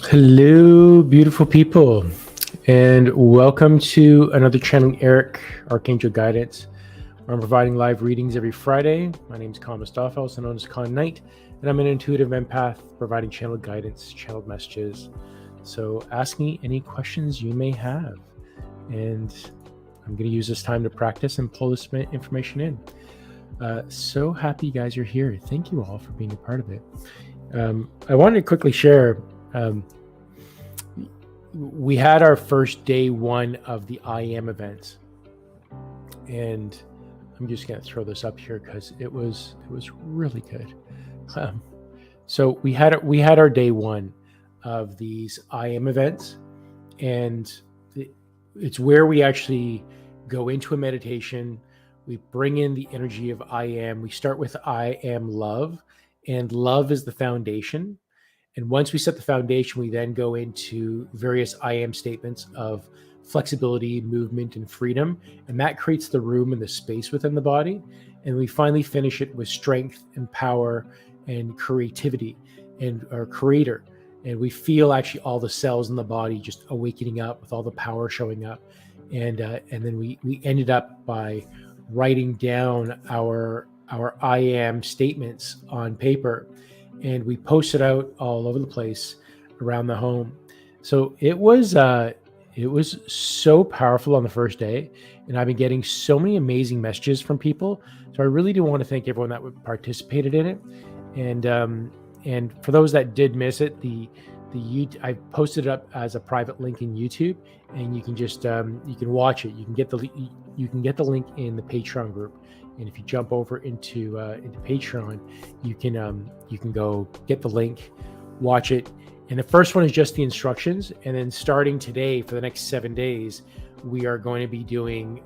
Hello, beautiful people, and welcome to another Channel Erik Archangel Guidance, where I'm providing live readings every Friday. My name is Khan Mustafa, also known as Khan Knight, and I'm an intuitive empath providing channel guidance, channeled messages. So ask me any questions you may have, and I'm going to use this time to practice and pull this information in. So happy you guys are here. Thank you all for being a part of it. I wanted to quickly share. We had our first day one of the I Am event, and I'm just going to throw this up here because it was really good. So we had our day one of these I Am events, and it's where we actually go into a meditation. We bring in the energy of I Am. We start with I Am love, and love is the foundation. And once we set the foundation, we then go into various I Am statements of flexibility, movement, and freedom. And that creates the room and the space within the body. And we finally finish it with strength and power and creativity and our creator. And we feel actually all the cells in the body just awakening up with all the power showing up. And then we ended up by writing down our I Am statements on paper. And we posted out all over the place around the home. So it was so powerful on the first day, and I've been getting so many amazing messages from people. So I really do want to thank everyone that participated in it. And for those that did miss it, I posted it up as a private link in YouTube, and you can just you can watch it. You can get the link in the Patreon group. And if you jump over into Patreon, you can go get the link, watch it. And the first one is just the instructions. And then starting today for the next 7 days, we are going to be doing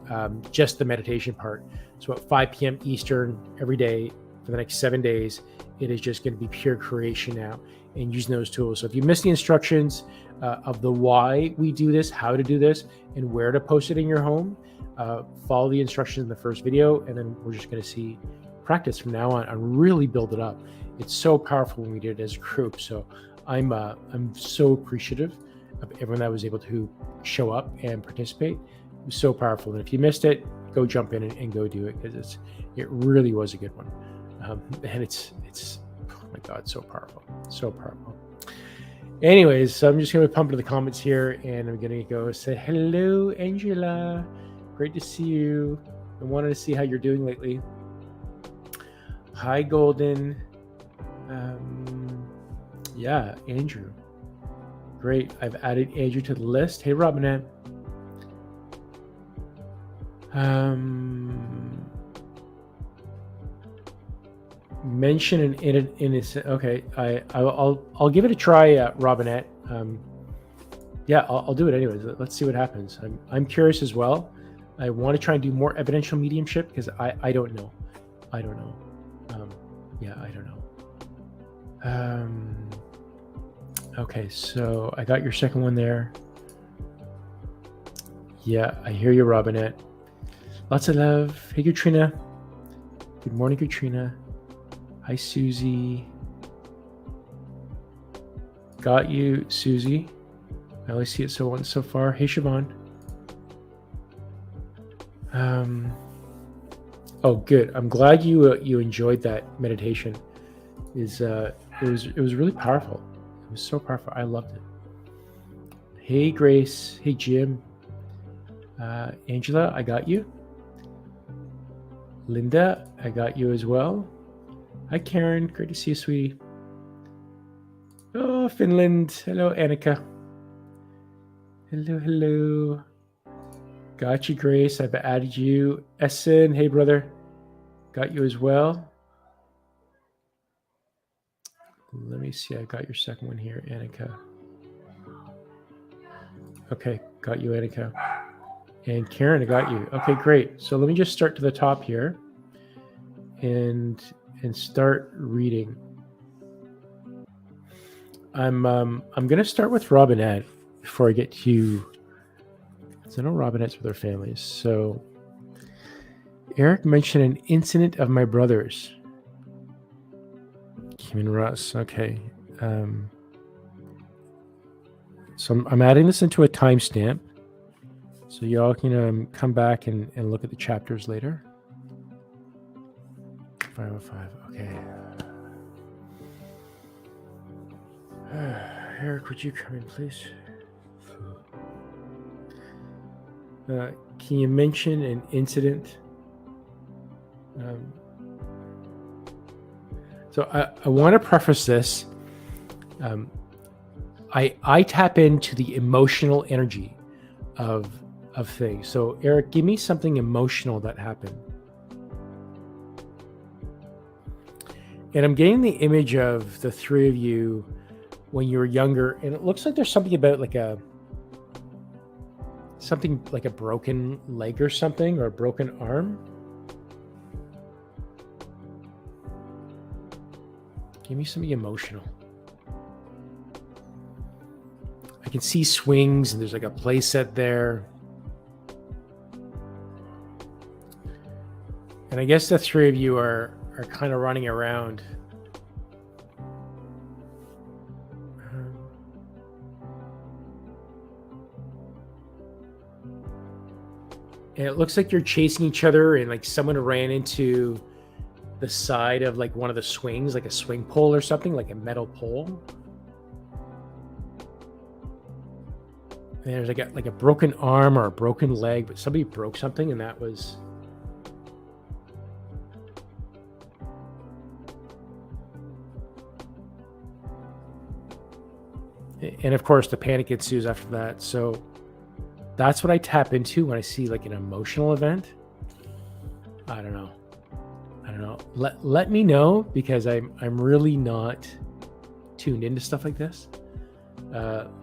just the meditation part. So at 5 p.m. Eastern every day for the next 7 days, it is just going to be pure creation now and using those tools. So if you missed the instructions of the why we do this, how to do this, and where to post it in your home, follow the instructions in the first video, and then we're just going to see practice from now on and really build it up. It's so powerful when we did it as a group. So I'm so appreciative of everyone that was able to show up and participate. It was so powerful. And if you missed it, go jump in and go do it, because it really was a good one. And it's oh my God, so powerful, so powerful. Anyways, so I'm just going to pump into the comments here, and I'm going to go say hello, Angela. Great to see you. I wanted to see how you're doing lately. Hi, Golden. Yeah, Andrew. Great. I've added Andrew to the list. Hey, Robinette. Mention an innocent. Okay, I'll give it a try, Robinette. Yeah, I'll do it anyways. Let's see what happens. I'm curious as well. I want to try and do more evidential mediumship because I don't know. I don't know. Yeah, I don't know. Okay, so I got your second one there. Yeah, I hear you, Robinette. Lots of love. Hey, Katrina. Good morning, Katrina. Hi, Susie. Got you, Susie. I only see it so far. Hey, Siobhan. Oh, good. I'm glad you enjoyed that meditation. It was really powerful. It was so powerful. I loved it. Hey, Grace. Hey, Jim. Angela, I got you. Lynda, I got you as well. Hi, Karen. Great to see you, sweetie. Oh, Finland. Hello, Annika. Hello. Got you, Grace. I've added you. Ahsen, hey, brother. Got you as well. Let me see. I got your second one here, Annika. Okay, got you, Annika. And Karen, I got you. Okay, great. So let me just start to the top here and start reading. I'm going to start with Robinette before I get to, because I know Robinette's with her families. So Erik mentioned an incident of my brother's. Kim and Russ. Okay. So I'm adding this into a timestamp. So y'all can come back and look at the chapters later. 505, okay. Erik, would you come in, please? Can you mention an incident? So I want to preface this. I tap into the emotional energy of things. So Erik, give me something emotional that happened. And I'm getting the image of the three of you when you were younger, and it looks like there's something about something like a broken leg or something, or a broken arm. Give me something emotional. I can see swings, and there's like a play set there. And I guess the three of you are kind of running around. And it looks like you're chasing each other, and like someone ran into the side of like one of the swings, like a swing pole or something, like a metal pole. And there's like a broken arm or a broken leg, but somebody broke something, and that was... And of course, the panic ensues after that. So that's what I tap into when I see like an emotional event. I don't know. Let me know, because I'm really not tuned into stuff like this.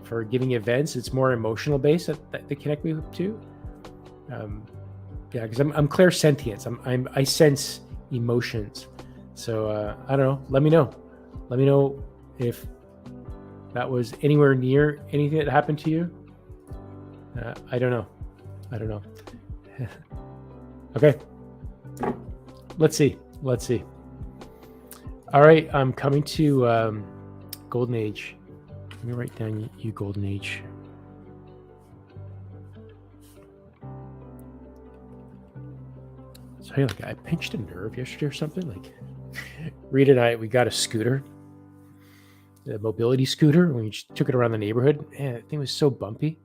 For giving events, it's more emotional based that they connect me to. Yeah, because I'm clairsentient. I sense emotions. So I don't know. Let me know. Let me know if that was anywhere near anything that happened to you. I don't know. Okay. Let's see. All right. I'm coming to Golden Age. Let me write down you Golden Age. So like I pinched a nerve yesterday or something. Like Rita and I, we got a scooter. The mobility scooter, when we just took it around the neighborhood. Man, that thing was so bumpy.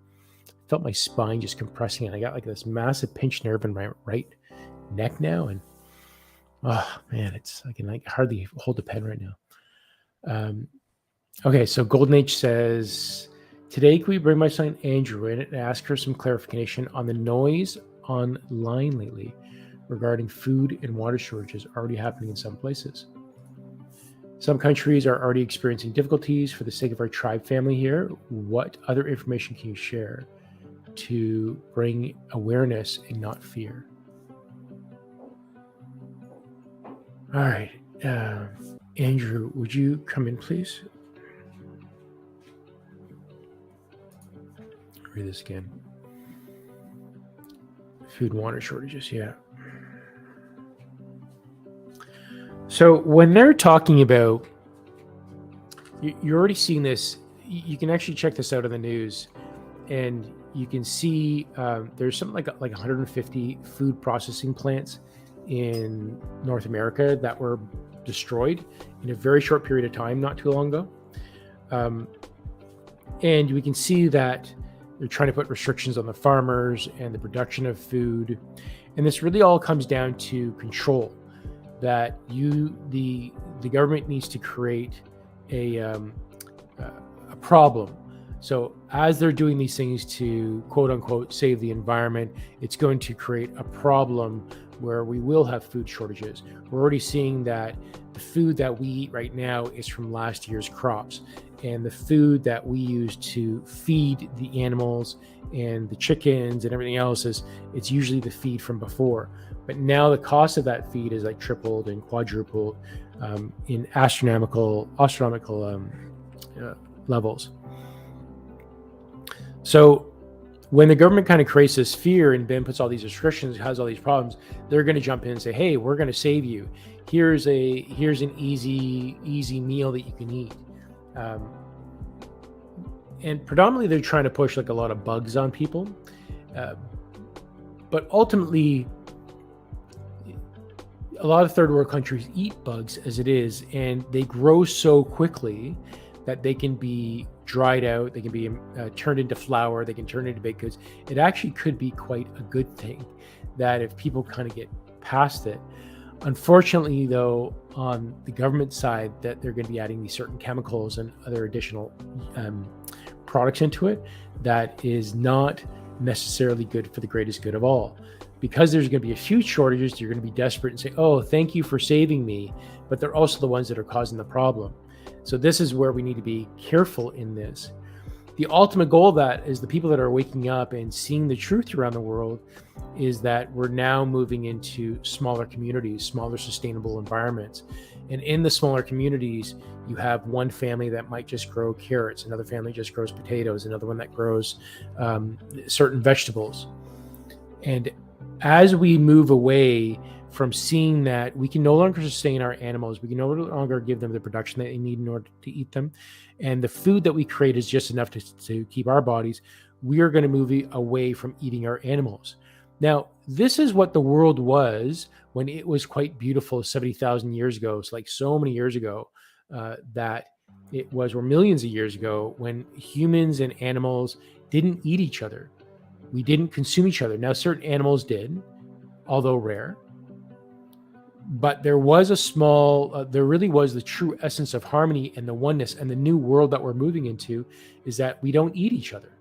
I felt my spine just compressing, and I got like this massive pinched nerve in my right neck now. And oh man, I can like hardly hold the pen right now. Okay, so Golden Age says, today can we bring my son Andrew in and ask her some clarification on the noise online lately regarding food and water shortages already happening in some places. Some countries are already experiencing difficulties. For the sake of our tribe family here, what other information can you share to bring awareness and not fear? All right. Andrew, would you come in, please? Read this again. Food and water shortages, yeah. So when they're talking about, you're already seeing this, you can actually check this out in the news, and you can see there's something like 150 food processing plants in North America that were destroyed in a very short period of time, not too long ago. And we can see that they're trying to put restrictions on the farmers and the production of food. And this really all comes down to control. That the government needs to create a problem. So as they're doing these things to quote unquote save the environment, it's going to create a problem where we will have food shortages. We're already seeing that the food that we eat right now is from last year's crops, and the food that we use to feed the animals and the chickens and everything else it's usually the feed from before. But now the cost of that feed is like tripled and quadrupled in astronomical levels. So when the government kind of creates this fear and then puts all these restrictions, has all these problems, they're going to jump in and say, "Hey, we're going to save you. Here's an easy meal that you can eat." And predominantly they're trying to push like a lot of bugs on people. But ultimately, a lot of third world countries eat bugs as it is, and they grow so quickly that they can be dried out, they can be turned into flour, they can turn into baked goods. It actually could be quite a good thing that if people kind of get past it. Unfortunately, though, on the government side, that they're going to be adding these certain chemicals and other additional products into it that is not necessarily good for the greatest good of all. Because there's going to be a few shortages, you're going to be desperate and say, oh, thank you for saving me. But they're also the ones that are causing the problem. So this is where we need to be careful in this. The ultimate goal of that is the people that are waking up and seeing the truth around the world is that we're now moving into smaller communities, smaller sustainable environments. And in the smaller communities, you have one family that might just grow carrots, another family just grows potatoes, another one that grows certain vegetables. And as we move away from seeing that we can no longer sustain our animals, we can no longer give them the production that they need in order to eat them, and the food that we create is just enough to keep our bodies, we are going to move away from eating our animals. Now, this is what the world was when it was quite beautiful 70,000 years ago. It's like so many years ago that it was, or millions of years ago, when humans and animals didn't eat each other. We didn't consume each other. Now, certain animals did, although rare. But there was a small, there really was the true essence of harmony and the oneness, and the new world that we're moving into is that we don't eat each other.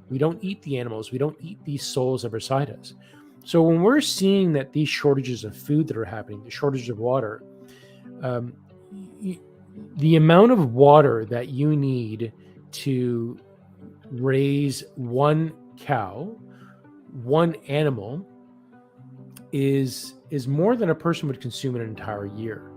We don't eat the animals. We don't eat these souls that are beside us. So when we're seeing that these shortages of food that are happening, the shortages of water, the amount of water that you need to raise one cow, one animal, is more than a person would consume in an entire year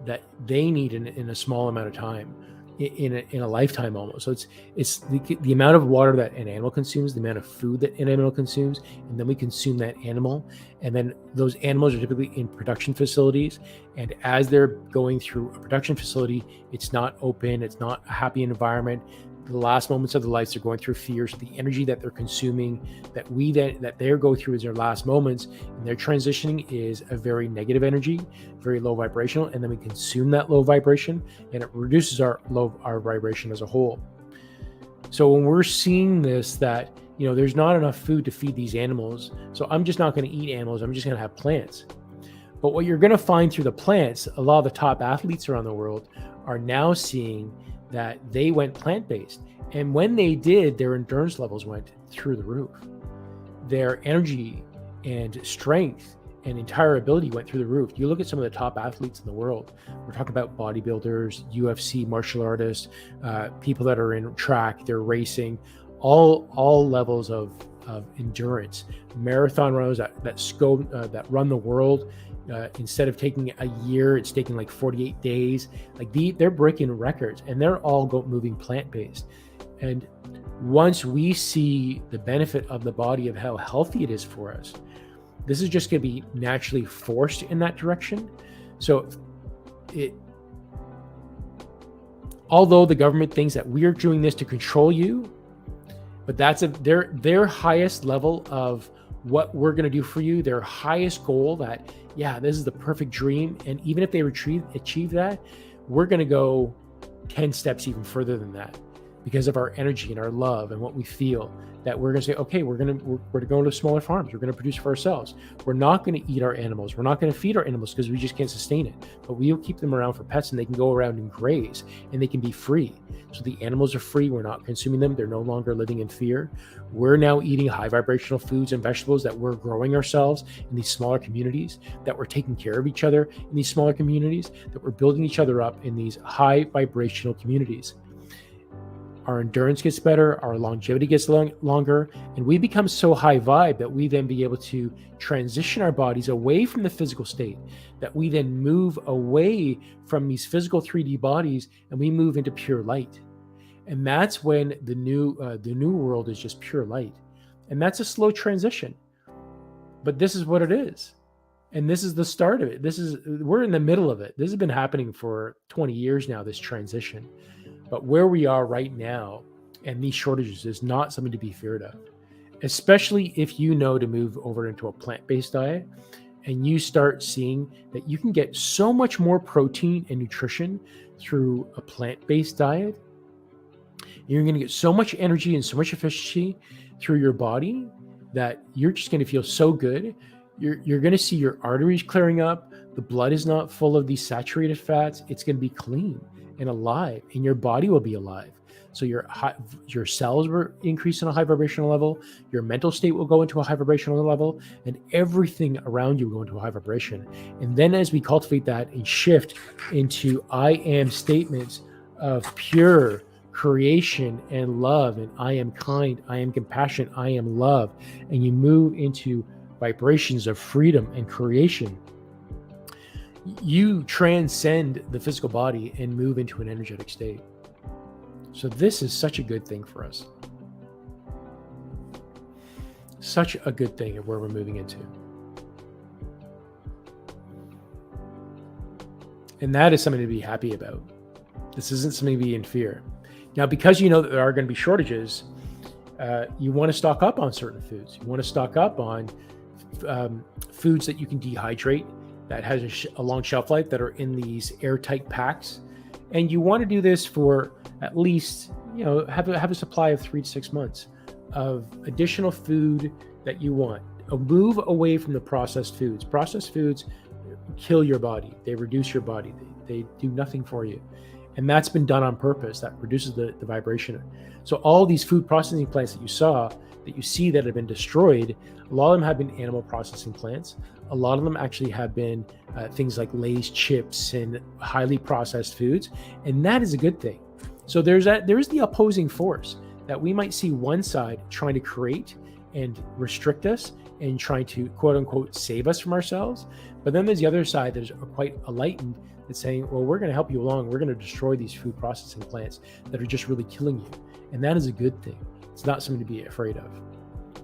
that they need in a small amount of time, in a lifetime almost. So it's the amount of water that an animal consumes, the amount of food that an animal consumes, and then we consume that animal. And then those animals are typically in production facilities. And as they're going through a production facility, it's not open, it's not a happy environment. The last moments of their lives, they're going through fear. So the energy that they're consuming, that they're going through as their last moments, and their transitioning is a very negative energy, very low vibrational, and then we consume that low vibration, and it reduces our vibration as a whole. So when we're seeing this, that there's not enough food to feed these animals, so I'm just not going to eat animals. I'm just going to have plants. But what you're going to find through the plants, a lot of the top athletes around the world are now seeing that they went plant-based. And when they did, their endurance levels went through the roof. Their energy and strength and entire ability went through the roof. You look at some of the top athletes in the world. We're talking about bodybuilders, UFC, martial artists, people that are in track, they're racing, all levels of endurance. Marathon runners that run the world. Instead of taking a year, it's taking like 48 days. Like they're breaking records, and they're all moving plant-based. And once we see the benefit of the body, of how healthy it is for us, this is just going to be naturally forced in that direction. So although the government thinks that we're doing this to control you, but that's their highest level of what we're going to do for you, their highest goal, that this is the perfect dream. And even if they achieve that, we're going to go 10 steps even further than that, because of our energy and our love and what we feel, that we're going to say, okay, we're going to go to smaller farms. We're going to produce for ourselves. We're not going to eat our animals. We're not going to feed our animals because we just can't sustain it. But we'll keep them around for pets, and they can go around and graze, and they can be free. So the animals are free. We're not consuming them. They're no longer living in fear. We're now eating high vibrational foods and vegetables that we're growing ourselves in these smaller communities, that we're taking care of each other in these smaller communities, that we're building each other up in these high vibrational communities. Our endurance gets better, our longevity gets longer, and we become so high vibe that we then be able to transition our bodies away from the physical state, that we then move away from these physical 3D bodies, and we move into pure light. And that's when the new world is just pure light. And that's a slow transition. But this is what it is. And this is the start of it. We're in the middle of it. This has been happening for 20 years now, this transition. But where we are right now and these shortages is not something to be feared of, especially if you know to move over into a plant-based diet and you start seeing that you can get so much more protein and nutrition through a plant-based diet. You're going to get so much energy and so much efficiency through your body that you're just going to feel so good. You're going to see your arteries clearing up. The blood is not full of these saturated fats. It's going to be clean and alive, and your body will be alive. So your cells will increase in a high vibrational level. Your mental state will go into a high vibrational level, and everything around you will go into a high vibration. And then as we cultivate that and shift into I am statements of pure creation and love, and I am kind, I am compassion, I am love, and you move into vibrations of freedom and creation, you transcend the physical body and move into an energetic state. So this is such a good thing for us. Such a good thing of where we're moving into. And that is something to be happy about. This isn't something to be in fear. Now, because you know that there are going to be shortages, you want to stock up on certain foods. You want to stock up on foods that you can dehydrate, that has a long shelf life, that are in these airtight packs. And you want to do this for at least, have a supply of 3 to 6 months of additional food that you want. A move away from the processed foods. Processed foods kill your body. They reduce your body. They do nothing for you. And that's been done on purpose. That reduces the vibration. So all these food processing plants that you see that have been destroyed, a lot of them have been animal processing plants. A lot of them actually have been things like Lay's chips and highly processed foods. And that is a good thing. So there is the opposing force that we might see one side trying to create and restrict us and trying to quote unquote save us from ourselves. But then there's the other side that is quite enlightened, that's saying, well, we're going to help you along. We're going to destroy these food processing plants that are just really killing you. And that is a good thing. It's not something to be afraid of.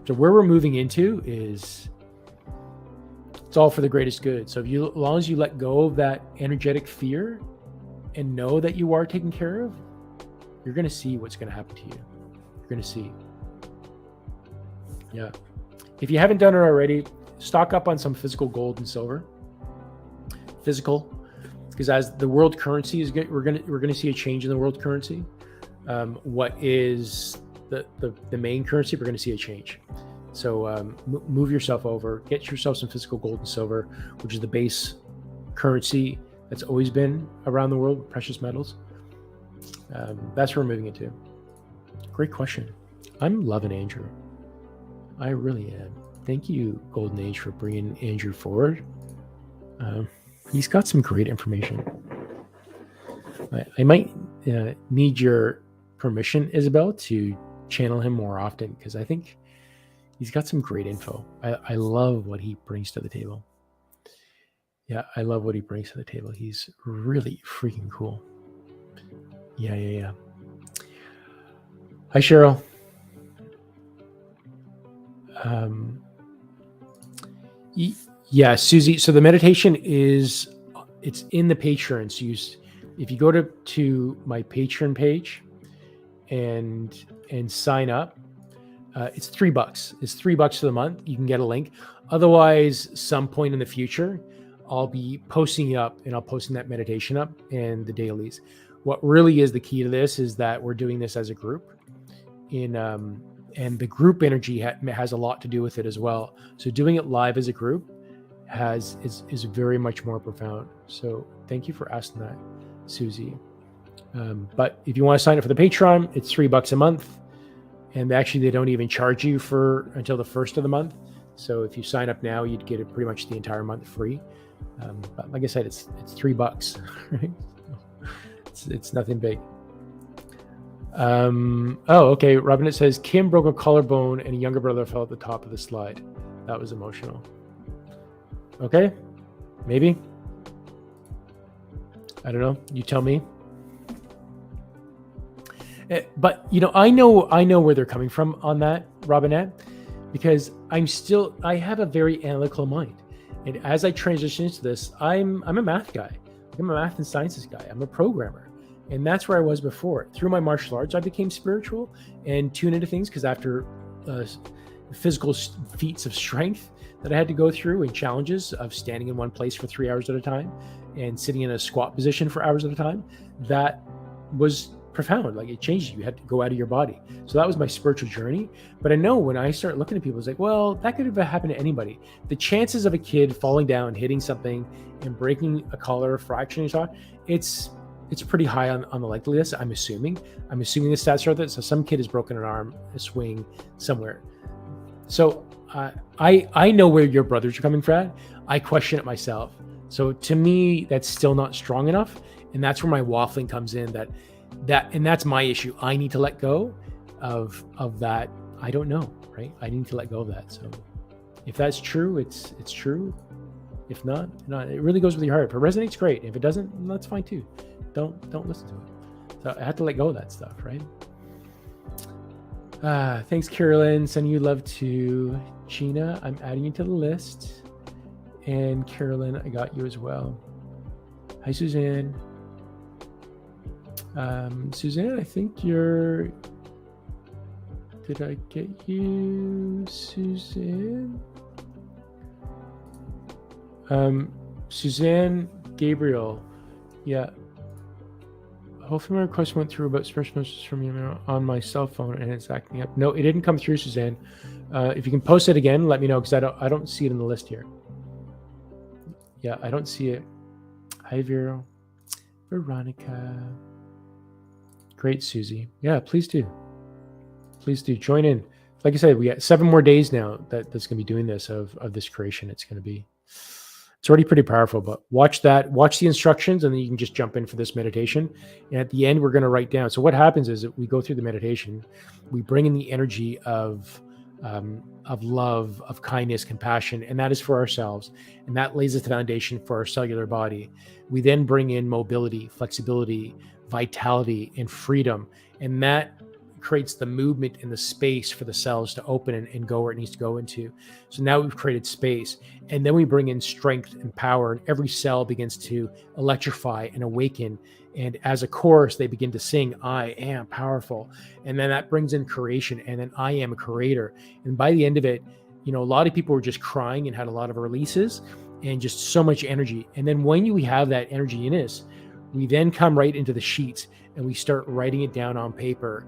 So where we're moving into is, it's all for the greatest good. So as long as you let go of that energetic fear and know that you are taken care of, you're going to see what's going to happen to you. You're going to see. Yeah. If you haven't done it already, stock up on some physical gold and silver. Physical. Because as the world currency is, we're going to see a change in the world currency. What is the main currency? We're going to see a change. So move yourself over, get yourself some physical gold and silver, which is the base currency that's always been around the world with precious metals. That's where we're moving into. Great question. I'm loving Andrew. I really am. Thank you, Golden Age, for bringing Andrew forward. He's got some great information. I might need your permission, Isabel, to channel him more often, because I think he's got some great info. I love what he brings to the table. Yeah, I love what he brings to the table. He's really freaking cool. Yeah. Hi, Cheryl. Yeah, Susie. So the meditation it's in the Patreon. So if you go to my Patreon page and sign up, it's $3. It's $3 for the month. You can get a link. Otherwise, some point in the future, I'll be posting it up, and I'll posting that meditation up and the dailies. What really is the key to this is that we're doing this as a group, and the group energy has a lot to do with it as well. So doing it live as a group is very much more profound. So thank you for asking that, Susie. But if you want to sign up for the Patreon, it's $3 a month. And actually, they don't even charge you until the first of the month. So if you sign up now, you'd get it pretty much the entire month free. But like I said, it's $3, right? It's nothing big. Okay. Robinette says Kim broke a collarbone and a younger brother fell at the top of the slide. That was emotional. Okay, maybe. I don't know. You tell me. But I know where they're coming from on that, Robinette, because I have a very analytical mind, and as I transition into this, I'm a math guy. I'm a math and sciences guy. I'm a programmer, And that's where I was before. Through my martial arts, I became spiritual and tuned into things, because after physical feats of strength that I had to go through, and challenges of standing in one place for 3 hours at a time and sitting in a squat position for hours at a time, that was profound. Like, it changed you. You had to go out of your body. So that was my spiritual journey. But I know when I start looking at people, it's like, well, that could have happened to anybody. The chances of a kid falling down, hitting something, and breaking a collar, fracturing his arm, it's pretty high on the likely list. I'm assuming the stats are that. So some kid has broken an arm, a swing somewhere. So I know where your brothers are coming from. I question it myself. So to me, that's still not strong enough. And that's where my waffling comes in, and that's my issue. I need to let go of that. I don't know, right? I need to let go of that. So if that's true, it's true. If not, it really goes with your heart. If it resonates, great. If it doesn't, that's fine too. Don't listen to it. So I have to let go of that stuff, right? Thanks, Kerilyn. Sending you love to Gina. I'm adding you to the list. And Kerilyn, I got you as well. Hi, Suzanne. Suzanne, I think you're... Did I get you, Suzanne? Suzanne Gabriel. Yeah. Hopefully my request went through about special messages from you on my cell phone and it's acting up. No, it didn't come through, Suzanne. If you can post it again, let me know, because I don't see it in the list here. Yeah, I don't see it. Hi, Vero. Veronica. Great, Susie. Yeah, please do. Please do join in. Like I said, we got 7 more days now that's going to be doing this of this creation. It's already pretty powerful, but watch the instructions, and then you can just jump in for this meditation. And at the end, we're going to write down. So what happens is that we go through the meditation, we bring in the energy of love, of kindness, compassion, and that is for ourselves. And that lays the foundation for our cellular body. We then bring in mobility, flexibility, vitality, and freedom. And that creates the movement and the space for the cells to open and go where it needs to go into. So now we've created space, and then we bring in strength and power, and every cell begins to electrify and awaken. And as a chorus, they begin to sing, I am powerful. And then that brings in creation, and then I am a creator. And by the end of it, a lot of people were just crying and had a lot of releases and just so much energy. And then when we have that energy in us, we then come right into the sheets and we start writing it down on paper.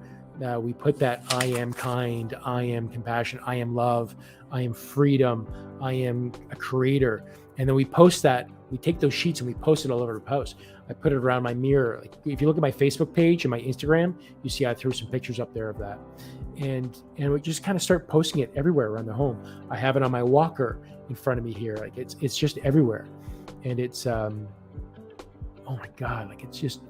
We put that I am kind, I am compassion, I am love, I am freedom, I am a creator. And then we post that. We take those sheets and we post it all over the post. I put it around my mirror. Like, if you look at my Facebook page and my Instagram, you see I threw some pictures up there of that. And we just kind of start posting it everywhere around the home. I have it on my walker in front of me here. Like, it's just everywhere. And it's, oh my God, like, it's just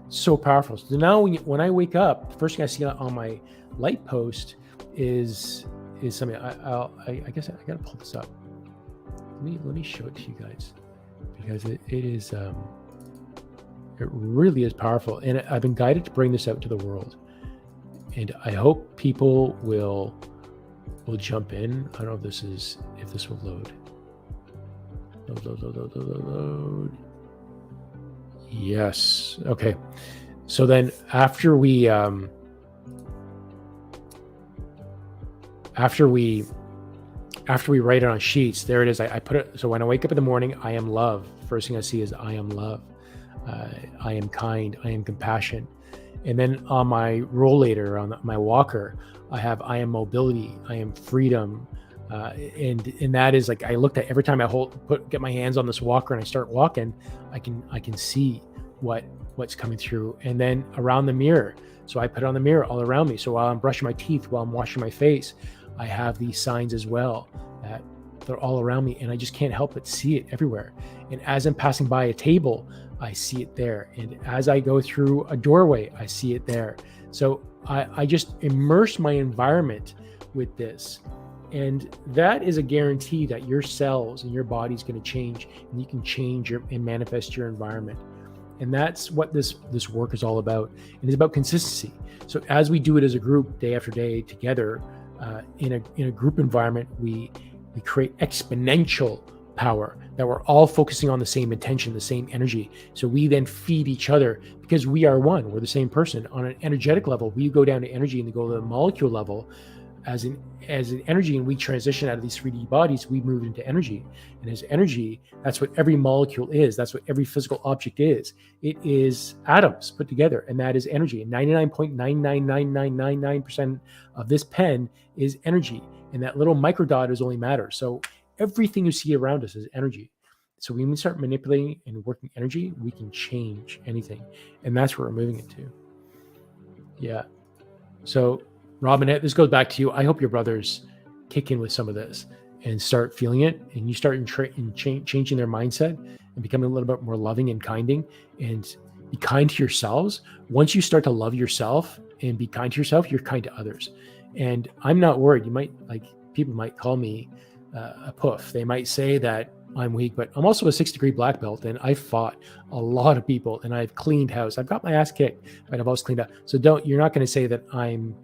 so powerful. So now when I wake up, the first thing I see on my light post is something. I guess I gotta pull this up. Let me show it to you guys, because it is it really is powerful, and I've been guided to bring this out to the world, and I hope people will jump in. I don't know if this will load. Load. Yes. Okay. So then after we write it on sheets, there it is. I put it. So when I wake up in the morning, I am love. First thing I see is I am love. I am kind. I am compassion. And then on my rollator, on my walker, I have I am mobility. I am freedom. And that is like, I looked at every time I get my hands on this walker and I start walking, I can see what's coming through. And then around the mirror, so I put it on the mirror all around me. So while I'm brushing my teeth, while I'm washing my face, I have these signs as well that they're all around me, and I just can't help but see it everywhere. And as I'm passing by a table, I see it there. And as I go through a doorway, I see it there. So I just immerse my environment with this. And that is a guarantee that your cells and your body's going to change, and you can change and manifest your environment. And that's what this work is all about. And it's about consistency. So as we do it as a group, day after day, together, in a group environment, we create exponential power, that we're all focusing on the same intention, the same energy. So we then feed each other because we are one. We're the same person. On an energetic level, we go down to energy and go to the molecule level as an energy, and we transition out of these 3D bodies. We move into energy, and as energy, that's what every molecule is. That's what every physical object is. It is atoms put together, and that is energy. And 99.999999% of this pen is energy, and that little microdot is only matter. So everything you see around us is energy. So when we start manipulating and working energy, we can change anything, and that's where we're moving into. Yeah. So Robinette, this goes back to you. I hope your brothers kick in with some of this and start feeling it, and you start changing their mindset and becoming a little bit more loving and kinding, and be kind to yourselves. Once you start to love yourself and be kind to yourself, you're kind to others. And I'm not worried. People might call me a poof. They might say that I'm weak, but I'm also a 6-degree black belt, and I've fought a lot of people, and I've cleaned house. I've got my ass kicked, but I've also cleaned up. So you're not going to say that I'm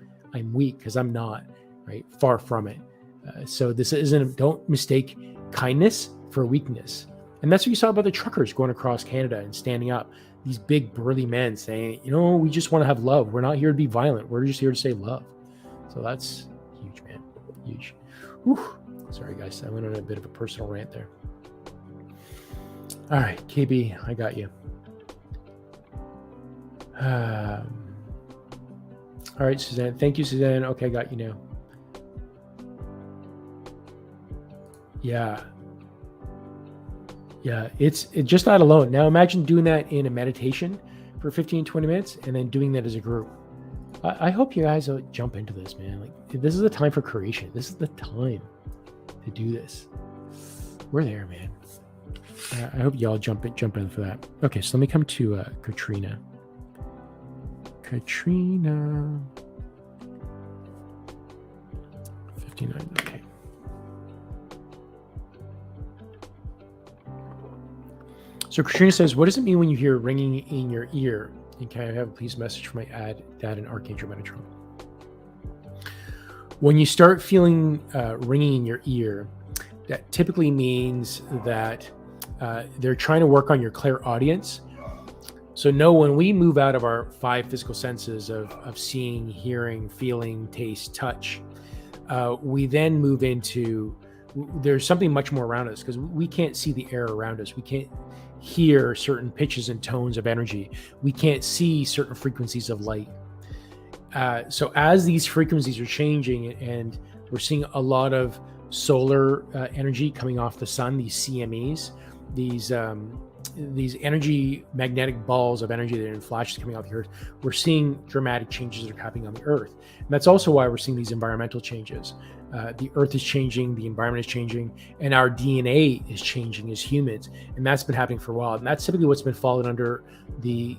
weak, because I'm not, right? Far from it. So don't mistake kindness for weakness. And that's what you saw about the truckers going across Canada and standing up. These big burly men saying, we just want to have love. We're not here to be violent. We're just here to say love. So that's huge, man. Huge. Whew. Sorry, guys. I went on a bit of a personal rant there. All right, KB, I got you. All right, Suzanne. Thank you, Suzanne. Okay, I got you now. Yeah. It's just that alone. Now imagine doing that in a meditation for 15, 20 minutes and then doing that as a group. I hope you guys will jump into this, man. Like, this is the time for creation. This is the time to do this. We're there, man. I hope y'all jump in for that. Okay, so let me come to Katrina. Katrina. 59, okay. So Katrina says, what does it mean when you hear ringing in your ear? And can I have a please message for my dad and Archangel Metatron? When you start feeling ringing in your ear, that typically means that they're trying to work on your clairaudience. So when we move out of our 5 physical senses of seeing, hearing, feeling, taste, touch, we then move into, there's something much more around us, because we can't see the air around us. We can't hear certain pitches and tones of energy. We can't see certain frequencies of light. So as these frequencies are changing, and we're seeing a lot of solar energy coming off the sun, these CMEs, these energy magnetic balls of energy that are in flashes coming off the earth, we're seeing dramatic changes that are happening on the earth. And that's also why we're seeing these environmental changes. The earth is changing, the environment is changing, and our DNA is changing as humans. And that's been happening for a while. And that's typically what's been followed under the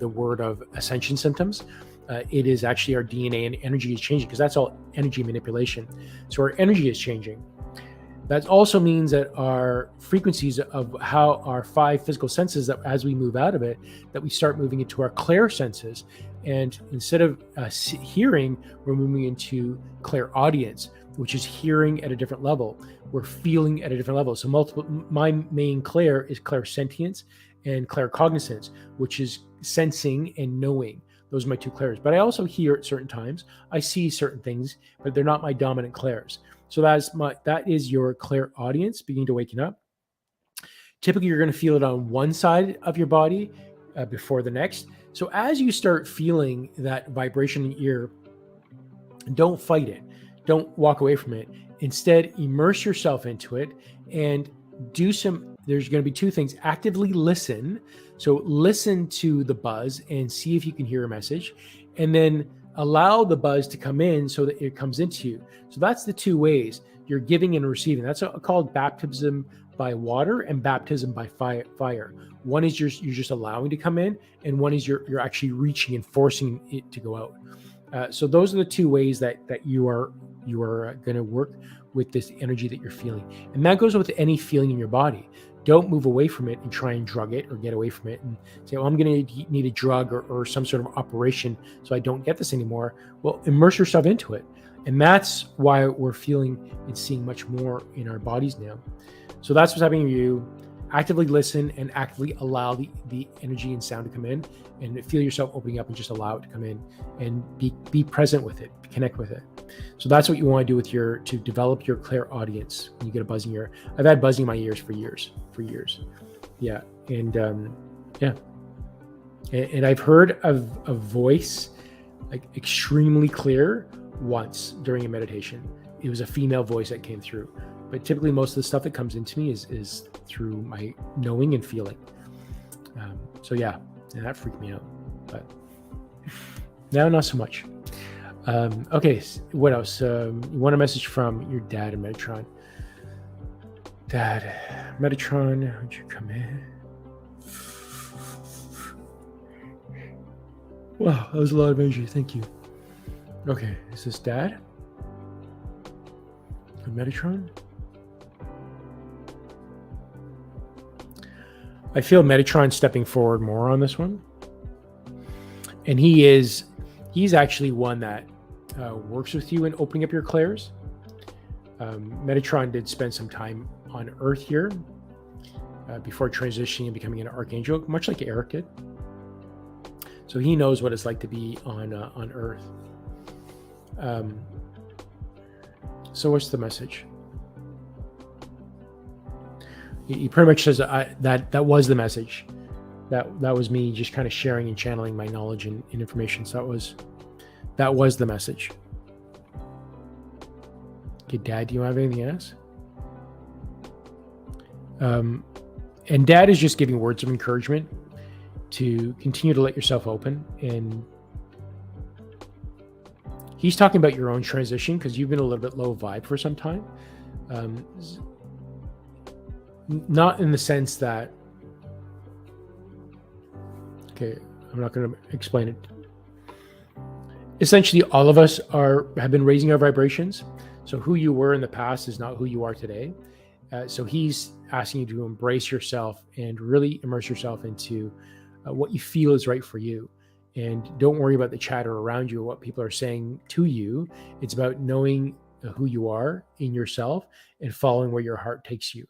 word of ascension symptoms. It is actually our DNA and energy is changing, because that's all energy manipulation. So our energy is changing. That also means that our frequencies of how our 5 physical senses, that as we move out of it, that we start moving into our clair senses. And instead of hearing, we're moving into clairaudience, which is hearing at a different level. We're feeling at a different level. So my main clair is clairsentience and claircognizance, which is sensing and knowing. Those are my 2 clairs. But I also hear at certain times. I see certain things, but they're not my dominant clairs. So that is your clairaudience beginning to waken up. Typically, you're going to feel it on one side of your body before the next. So as you start feeling that vibration in your ear, don't fight it. Don't walk away from it. Instead, immerse yourself into it and there's going to be 2 things. Actively listen. So listen to the buzz and see if you can hear a message. And then allow the buzz to come in so that it comes into you. So that's the 2 ways you're giving and receiving. That's called baptism by water and baptism by fire. One is you're just allowing to come in, and one is you're actually reaching and forcing it to go out. So those are the 2 ways that you are going to work with this energy that you're feeling. And that goes with any feeling in your body. Don't move away from it and try and drug it or get away from it and say, I'm going to need a drug or some sort of operation so I don't get this anymore. Well, immerse yourself into it. And that's why we're feeling and seeing much more in our bodies now. So that's what's happening to you. Actively listen and actively allow the energy and sound to come in, and feel yourself opening up and just allow it to come in, and be present with it, connect with it. So that's what you want to do to develop your clairaudience when you get a buzzing ear. I've had buzzing in my ears for years. Yeah. And and I've heard of a voice like extremely clear once during a meditation. It was a female voice that came through. But typically most of the stuff that comes into me is through my knowing and feeling. So yeah, and that freaked me out. But now not so much. Okay, what else? You want a message from your dad in Metatron. Dad, Metatron, would you come in? Wow, that was a lot of energy. Thank you. Okay, is this Dad? Metatron? I feel Metatron stepping forward more on this one. And he's actually one that works with you in opening up your clairs. Metatron did spend some time on Earth here before transitioning and becoming an archangel, much like Erik did. So he knows what it's like to be on Earth. So what's the message? He pretty much says that was the message. That was me just kind of sharing and channeling my knowledge and information. So that was the message. Okay, Dad, do you have anything else? And Dad is just giving words of encouragement to continue to let yourself open. And he's talking about your own transition because you've been a little bit low vibe for some time. Not in the sense that, okay, I'm not going to explain it. Essentially, all of us have been raising our vibrations. So who you were in the past is not who you are today. So he's asking you to embrace yourself and really immerse yourself into what you feel is right for you. And don't worry about the chatter around you or what people are saying to you. It's about knowing who you are in yourself and following where your heart takes you.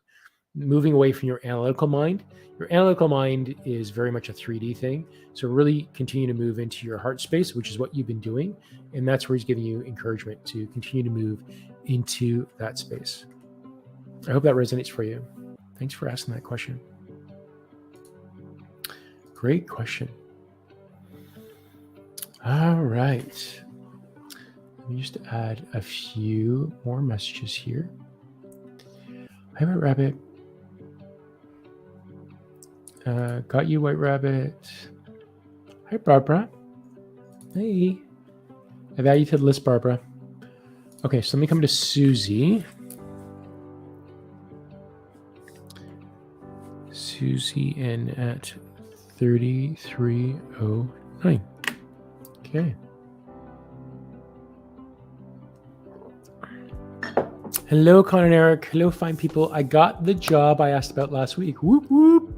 Moving away from your analytical mind. Your analytical mind is very much a 3D thing. So really continue to move into your heart space, which is what you've been doing. And that's where he's giving you encouragement to continue to move into that space. I hope that resonates for you. Thanks for asking that question. Great question. All right. Let me just add a few more messages here. Hi, White Rabbit. Got you, White Rabbit. Hi, Barbara. Hey. I've added you to the list, Barbara. Okay, so let me come to Susie. Susie N at 3309. Okay. Hello, Connor and Eric. Hello, fine people. I got the job I asked about last week. Whoop, whoop.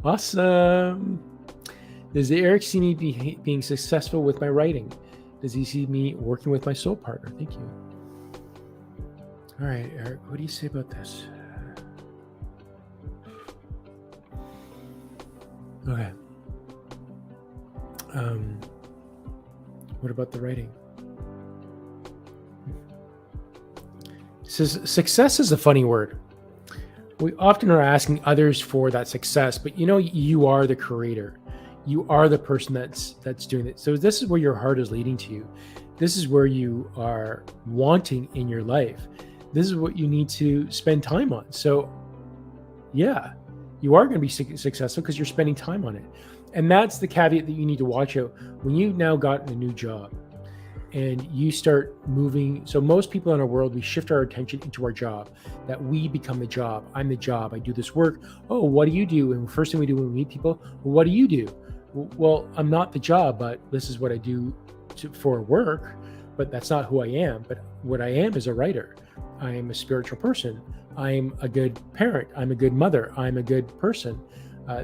Awesome. Does Eric see me being successful with my writing? Does he see me working with my soul partner? Thank you. All right, Eric, what do you say about this? Okay. What about the writing? Success is a funny word. We often are asking others for that success, but you are the creator. You are the person that's doing it. So this is where your heart is leading to you. This is where you are wanting in your life. This is what you need to spend time on. So yeah, you are going to be successful because you're spending time on it. And that's the caveat that you need to watch out when you've now gotten a new job and you start moving. So most people in our world, we shift our attention into our job, that we become the job. I'm the job. I do this work. Oh, what do you do? And the first thing we do when we meet people, well, what do you do? Well, I'm not the job, but this is what I do for work, but that's not who I am. But what I am is a writer. I am a spiritual person. I'm a good parent. I'm a good mother. I'm a good person.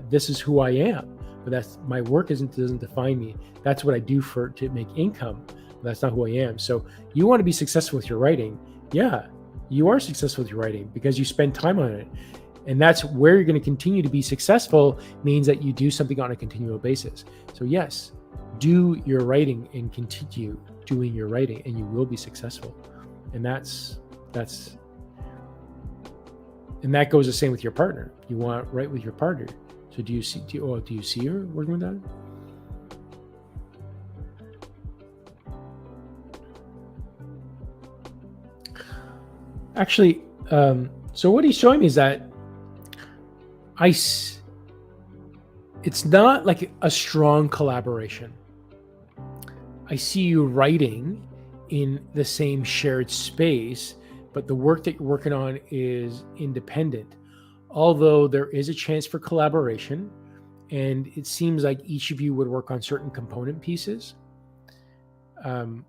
This is who I am. But that's my work doesn't define me. That's what I do to make income. But that's not who I am. So you want to be successful with your writing. Yeah, you are successful with your writing because you spend time on it. And that's where you're going to continue to be successful, means that you do something on a continual basis. So yes, do your writing and continue doing your writing, and you will be successful. And that goes the same with your partner. You want to write with your partner. So do you see her working with that? Actually, so what he's showing me is that it's not like a strong collaboration. I see you writing in the same shared space, but the work that you're working on is independent. Although there is a chance for collaboration, and it seems like each of you would work on certain component pieces. And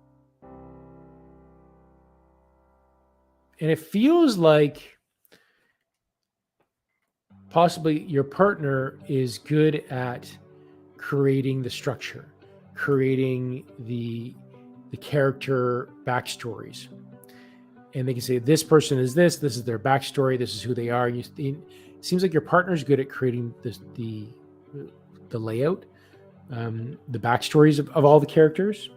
it feels like possibly your partner is good at creating the structure, creating the character backstories. And they can say, this person is this is their backstory, this is who they are. And it seems like your partner's good at creating the layout, the backstories of all the characters.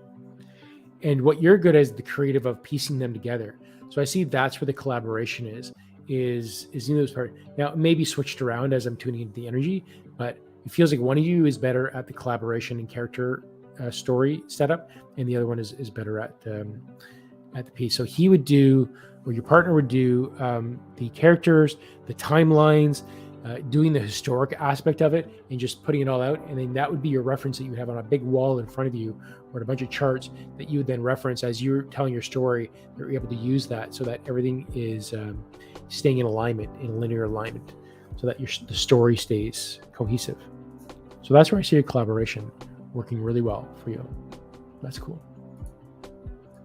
And what you're good at is the creative of piecing them together. So I see that's where the collaboration is in those parts. Now, it may be switched around as I'm tuning into the energy, but it feels like one of you is better at the collaboration and character story setup, and the other one is better at the piece. So he would do, or your partner would do, the characters, the timelines, doing the historic aspect of it, and just putting it all out. And then that would be your reference that you have on a big wall in front of you, or a bunch of charts that you would then reference as you're telling your story. You're able to use that so that everything is staying in alignment, in linear alignment, so that the story stays cohesive. So that's where I see a collaboration working really well for you. That's cool.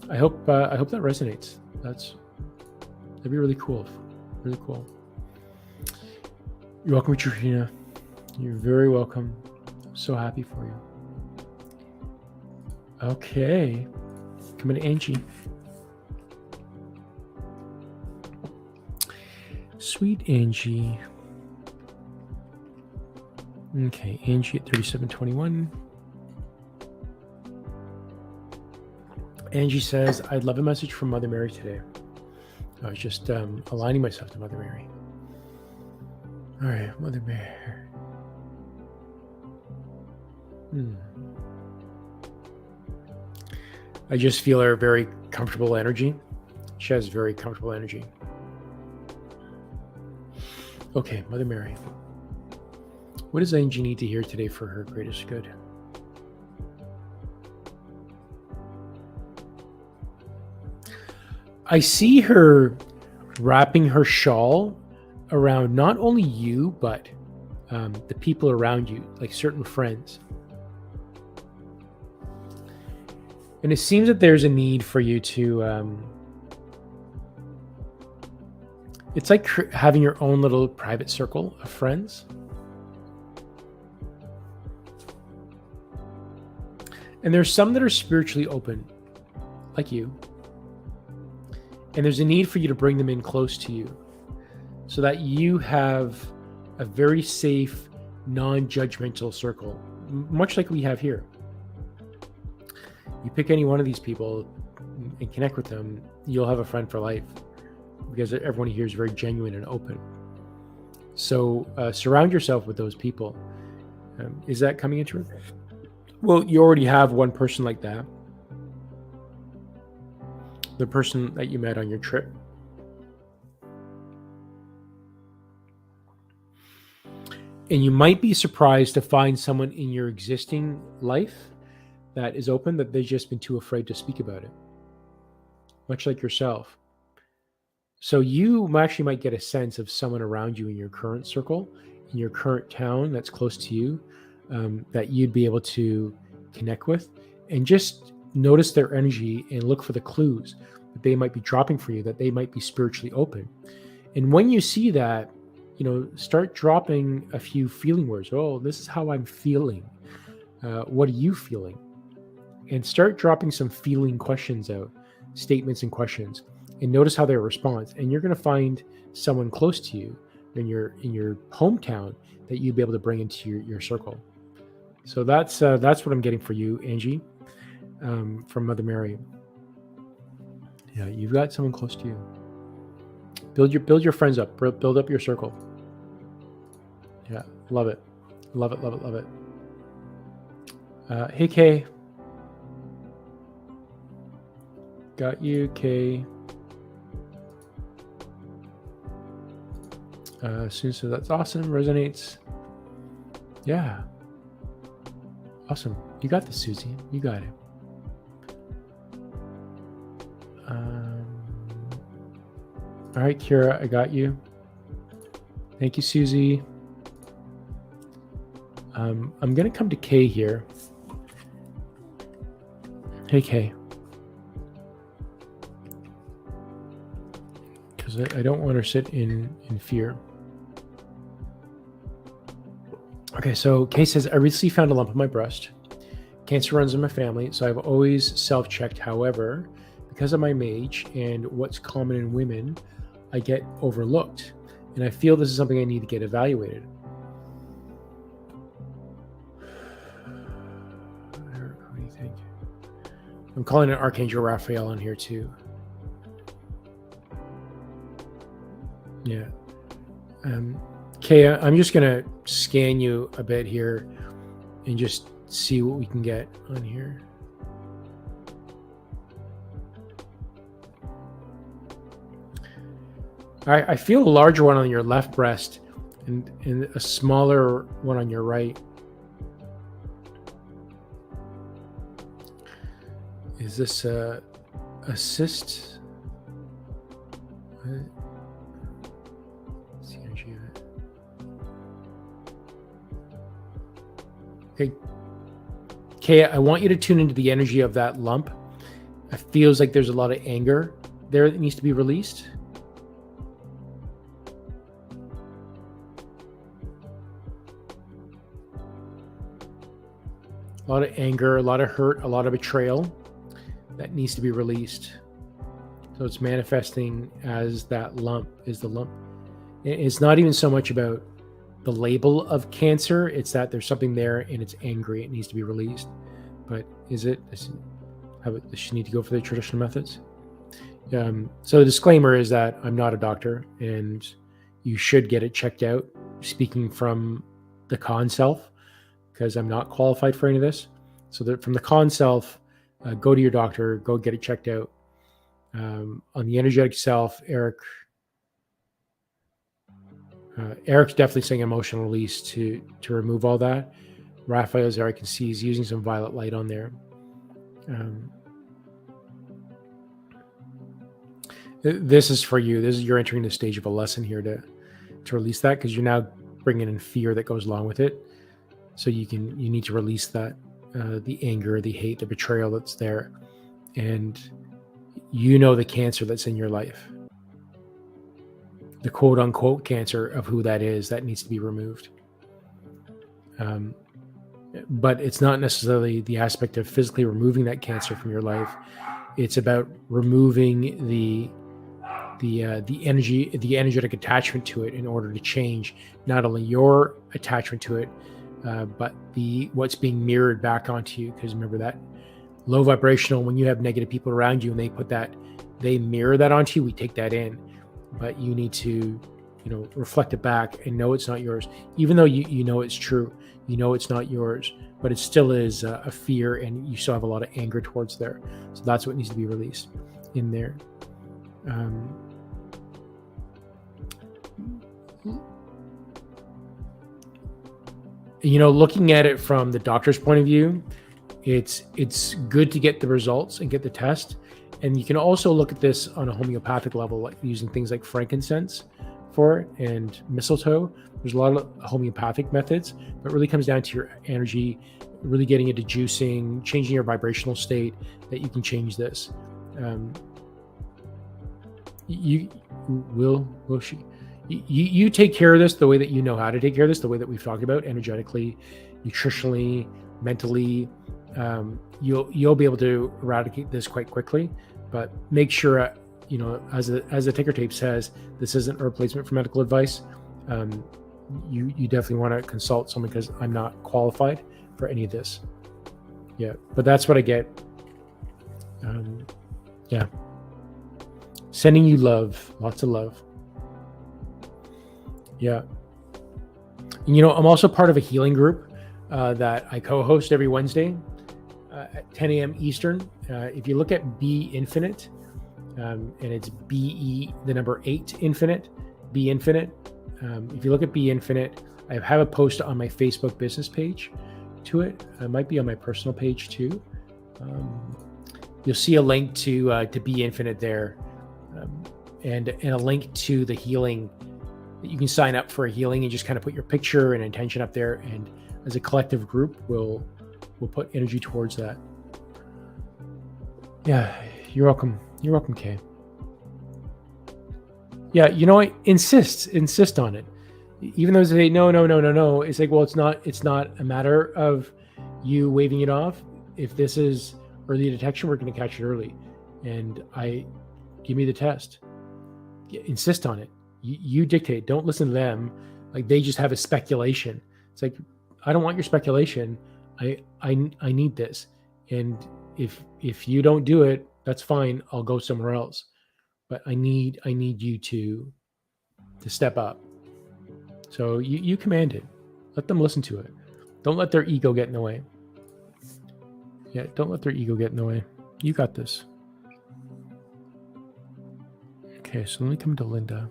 I hope that resonates. That'd be really cool. Really cool. You're welcome, Katrina. You're very welcome. I'm so happy for you. Okay. Coming to Angie. Sweet Angie. Okay, Angie at 3721. Angie says, I'd love a message from Mother Mary today. I was just aligning myself to Mother Mary. All right, Mother Mary. I just feel her very comfortable energy. She has very comfortable energy. Okay, Mother Mary. What does Angie need to hear today for her greatest good? I see her wrapping her shawl around not only you, but the people around you, like certain friends. And it seems that there's a need for you to, it's like having your own little private circle of friends. And there's some that are spiritually open, like you. And there's a need for you to bring them in close to you so that you have a very safe, non-judgmental circle, much like we have here. You pick any one of these people and connect with them, you'll have a friend for life because everyone here is very genuine and open. So surround yourself with those people. Is that coming into it? Well, you already have one person like that. The person that you met on your trip. And you might be surprised to find someone in your existing life that is open, that they've just been too afraid to speak about it. Much like yourself. So you actually might get a sense of someone around you in your current circle, in your current town that's close to you, that you'd be able to connect with, and just notice their energy and look for the clues that they might be dropping for you, that they might be spiritually open. And when you see that, start dropping a few feeling words. Oh, this is how I'm feeling. What are you feeling? And start dropping some feeling questions out, statements and questions, and notice how they respond. And you're going to find someone close to you in your hometown that you'd be able to bring into your circle. So that's what I'm getting for you, Angie, from Mother Mary. Yeah, you've got someone close to you. Build your friends up. Build up your circle. Yeah, love it. Love it, love it, love it. Hey, Kay. Got you, Kay. Soon, so that's awesome. Resonates. Yeah. Awesome. You got this, Susie. You got it. All right, Kira, I got you. Thank you, Susie. I'm going to come to Kay here. Hey, Kay. Because I don't want her to sit in fear. Okay, so Kay says, I recently found a lump in my breast. Cancer runs in my family, so I've always self-checked. However, because of my age and what's common in women, I get overlooked. And I feel this is something I need to get evaluated. What do you think? I'm calling it Archangel Raphael on here too. Yeah. Kay, I'm just going to scan you a bit here and just see what we can get on here. I feel a larger one on your left breast and a smaller one on your right. Is this a cyst? What's the energy of it? Okay. Okay, I want you to tune into the energy of that lump. It feels like there's a lot of anger there that needs to be released. A lot of anger, a lot of hurt, a lot of betrayal that needs to be released. So it's manifesting as that lump is the lump. It's not even so much about the label of cancer. It's that there's something there and it's angry. It needs to be released. But is it? Does she need to go for the traditional methods? So the disclaimer is that I'm not a doctor and you should get it checked out. Speaking from the con self, because I'm not qualified for any of this. So that from the con self, go to your doctor, go get it checked out. On the energetic self, Erik's definitely saying emotional release to remove all that. Raphael's there, I can see he's using some violet light on there. This is for you. You're entering the stage of a lesson here to release that, because you're now bringing in fear that goes along with it. So you need to release that, the anger, the hate, the betrayal that's there. And you know the cancer that's in your life. The quote unquote cancer of who that is, that needs to be removed. But it's not necessarily the aspect of physically removing that cancer from your life. It's about removing the energy, the energetic attachment to it in order to change not only your attachment to it, but what's being mirrored back onto you. Because remember that low vibrational, when you have negative people around you and they mirror that onto you, we take that in. But you need to, reflect it back and know it's not yours. Even though you know it's true, you know it's not yours, but it still is a fear, and you still have a lot of anger towards there. So that's what needs to be released in there. Looking at it from the doctor's point of view, it's good to get the results and get the test. And you can also look at this on a homeopathic level, like using things like frankincense for it and mistletoe. There's a lot of homeopathic methods, but it really comes down to your energy, really getting into juicing, changing your vibrational state, that you can change this. You take care of this the way that you know how to take care of this, the way that we've talked about, energetically, nutritionally, mentally. You'll be able to eradicate this quite quickly, but make sure, as the ticker tape says, this isn't a replacement for medical advice. you definitely want to consult someone, because I'm not qualified for any of this. Yeah, but that's what I get. Yeah. Sending you love, lots of love. Yeah. And, I'm also part of a healing group that I co-host every Wednesday at 10 a.m. Eastern. If you look at Be Infinite, and it's BE, the number 8 Infinite, Be Infinite. If you look at Be Infinite, I have a post on my Facebook business page to it. It might be on my personal page too. You'll see a link to Be Infinite there, and a link to the healing. You can sign up for a healing and just kind of put your picture and intention up there, and as a collective group, we'll put energy towards that. Yeah, you're welcome. You're welcome, Kay. Yeah, I insist on it. Even though they say no, it's like, well, it's not a matter of you waving it off. If this is early detection, we're going to catch it early, and give me the test. Insist on it. You dictate. Don't listen to them. Like, they just have a speculation. It's like, I don't want your speculation. I need this, and if you don't do it, that's fine. I'll go somewhere else. But I need you to step up. So you command it. Let them listen to it. Don't let their ego get in the way. Yeah, don't let their ego get in the way. You got this. Okay, so let me come to Lynda.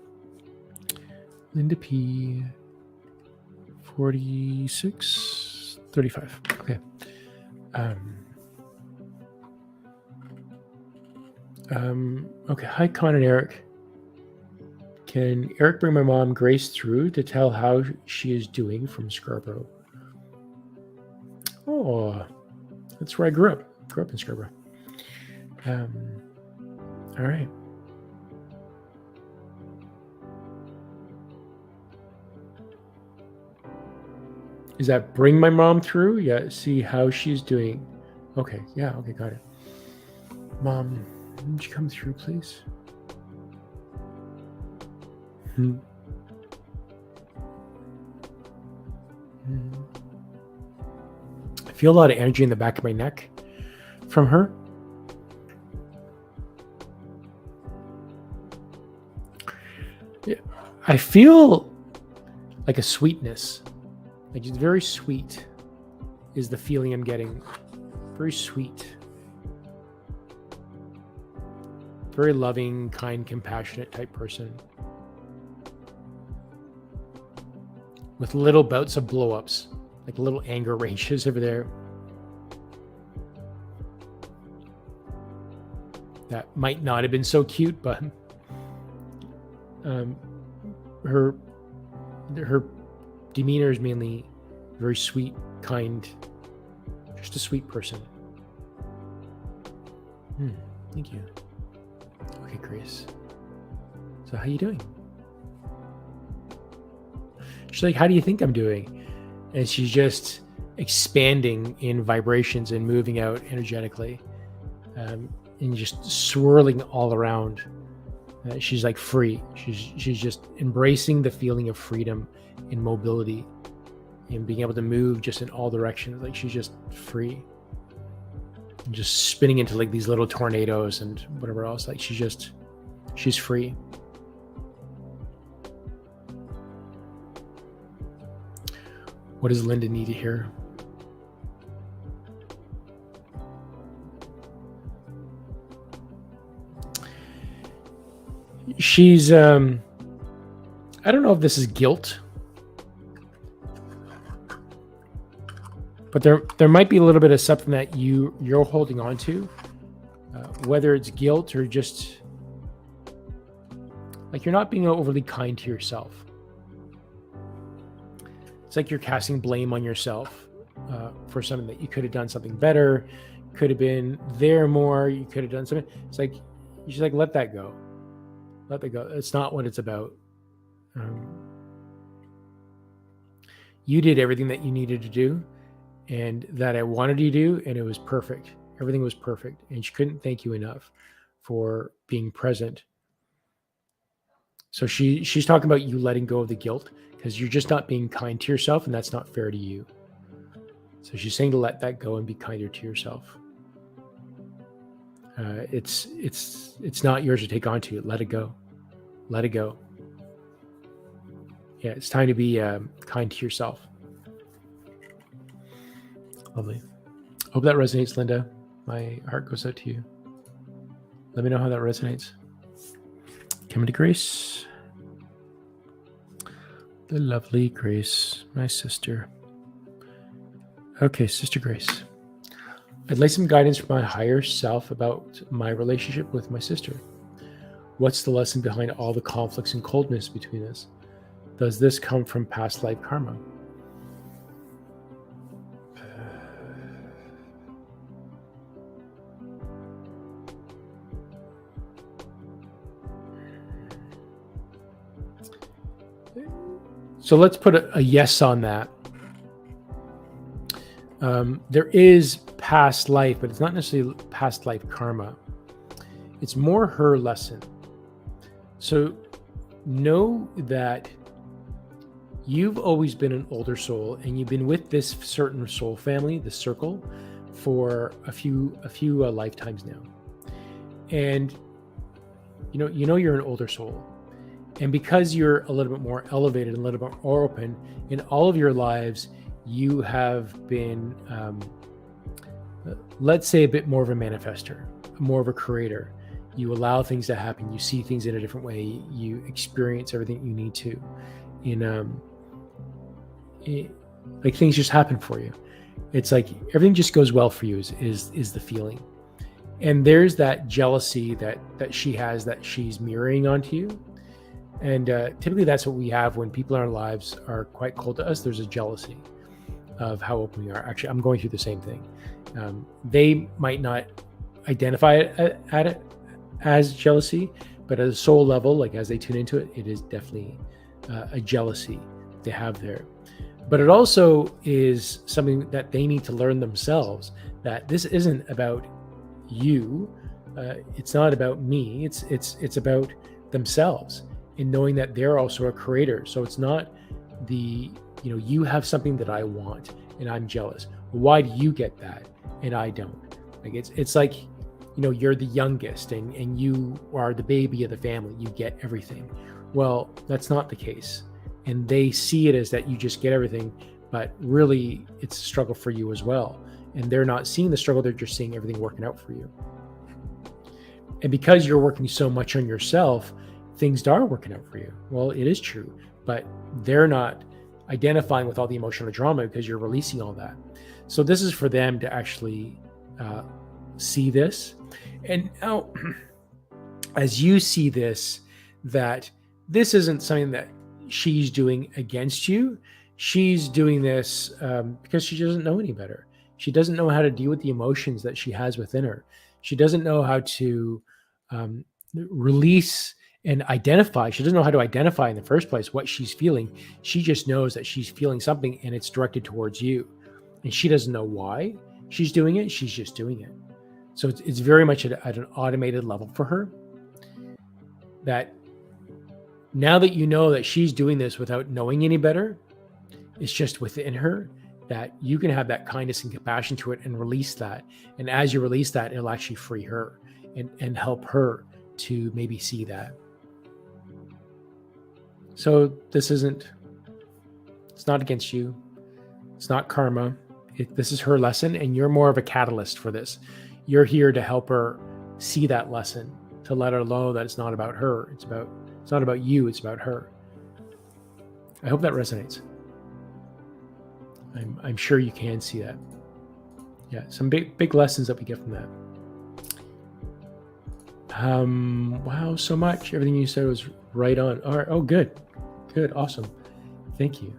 Lynda P. 4635. Okay. Okay. Hi, Con and Eric. Can Eric bring my mom Grace through to tell how she is doing from Scarborough? Oh, that's where I grew up. Grew up in Scarborough. All right. Is that bring my mom through? Yeah, see how she's doing. Okay, yeah, okay, got it. Mom, would you come through, please? I feel a lot of energy in the back of my neck from her. Yeah, I feel like a sweetness. Like, it's very sweet is the feeling I'm getting. Very sweet. Very loving, kind, compassionate type person. With little bouts of blow-ups, like little anger rages over there. That might not have been so cute, but her demeanor is mainly very sweet, kind, just a sweet person. Thank you. Okay, Grace. So how you doing? She's like, how do you think I'm doing? And she's just expanding in vibrations and moving out energetically, and just swirling all around. She's like free. She's just embracing the feeling of freedom and mobility and being able to move just in all directions. Like, she's just free and just spinning into like these little tornadoes and whatever else. Like, she's free. What does Lynda need to hear? She's, I don't know if this is guilt, but there might be a little bit of something that you're holding on to, whether it's guilt or just like you're not being overly kind to yourself. It's like you're casting blame on yourself for something that you could have done something better, could have been there more, you could have done something. It's like, you should let that go. Let that go. It's not what it's about. You did everything that you needed to do and that I wanted you to do, and it was perfect. Everything was perfect. And she couldn't thank you enough for being present. So she's talking about you letting go of the guilt because you're just not being kind to yourself, and that's not fair to you. So she's saying to let that go and be kinder to yourself. It's not yours to take on to. Let it go. Let it go. Yeah, it's time to be kind to yourself. Lovely. Hope that resonates, Lynda. My heart goes out to you. Let me know how that resonates. Coming to Grace. The lovely Grace, my sister. Okay, Sister Grace. I'd like some guidance from my higher self about my relationship with my sister. What's the lesson behind all the conflicts and coldness between us? Does this come from past life karma? So let's put a yes on that. There is past life, but it's not necessarily past life karma. It's more her lesson. So know that you've always been an older soul, and you've been with this certain soul family, the circle, for a few lifetimes now. And you know you're an older soul. And because you're a little bit more elevated and a little bit more open, in all of your lives, you have been, let's say, a bit more of a manifester, more of a creator. You allow things to happen. You see things in a different way. You experience everything you need to. Like things just happen for you. It's like everything just goes well for you is the feeling. And there's that jealousy that she has that she's mirroring onto you. And typically that's what we have when people in our lives are quite cold to us. There's a jealousy of how open we are. Actually, I'm going through the same thing. They might not identify it as jealousy, but at a soul level, like as they tune into it, it is definitely a jealousy they have there. But it also is something that they need to learn themselves, that this isn't about you. It's not about me. It's about themselves, in knowing that they're also a creator. So it's not you have something that I want and I'm jealous. Why do you get that and I don't? Like it's like, you're the youngest and you are the baby of the family. You get everything. Well, that's not the case. And they see it as that you just get everything, but really it's a struggle for you as well. And they're not seeing the struggle, they're just seeing everything working out for you. And because you're working so much on yourself, things are working out for you. Well, it is true, but they're not identifying with all the emotional drama because you're releasing all that. So this is for them to actually see this. And now, as you see this, that this isn't something that she's doing against you. She's doing this because she doesn't know any better. She doesn't know how to deal with the emotions that she has within her. She doesn't know how to release and identify. She doesn't know how to identify in the first place what she's feeling. She just knows that she's feeling something and it's directed towards you. And she doesn't know why she's doing it. She's just doing it. So it's very much at an automated level for her. That now that you know that she's doing this without knowing any better, it's just within her, that you can have that kindness and compassion to it and release that. And as you release that, it'll actually free her and help her to maybe see that. So it's not against you. It's not karma. This is her lesson, and you're more of a catalyst for this. You're here to help her see that lesson, to let her know that it's not about her. It's not about you. It's about her. I hope that resonates. I'm sure you can see that. Yeah, some big lessons that we get from that. Wow, so much. Everything you said was right on. All right. Oh, good. Awesome. Thank you.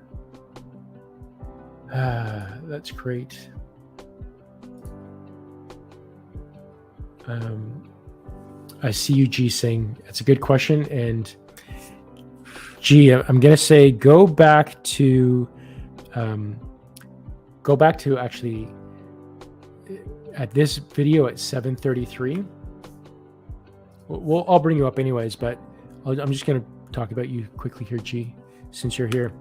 That's great. I see you, G, saying it's a good question. And G, I'm going to say go back to actually at this video at 7:33. I'll bring you up anyways, but I'm just going to talk about you quickly here, G, since you're here.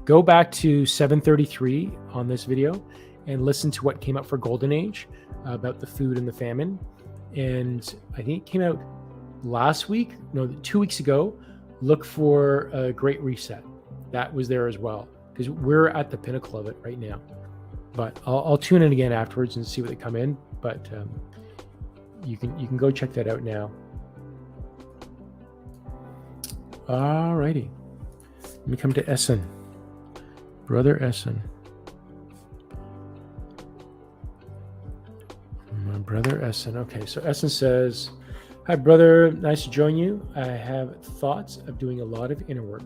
Go back to 733 on this video and listen to what came up for Golden Age about the food and the famine. And I think it came out last week, no, 2 weeks ago. Look for a Great Reset. That was there as well, because we're at the pinnacle of it right now. But I'll tune in again afterwards and see what they come in. But you can go check that out now. All righty. Let me come to Ahsen. Brother Ahsen. My brother Ahsen. Okay, so Ahsen says, "Hi, brother. Nice to join you. I have thoughts of doing a lot of inner work,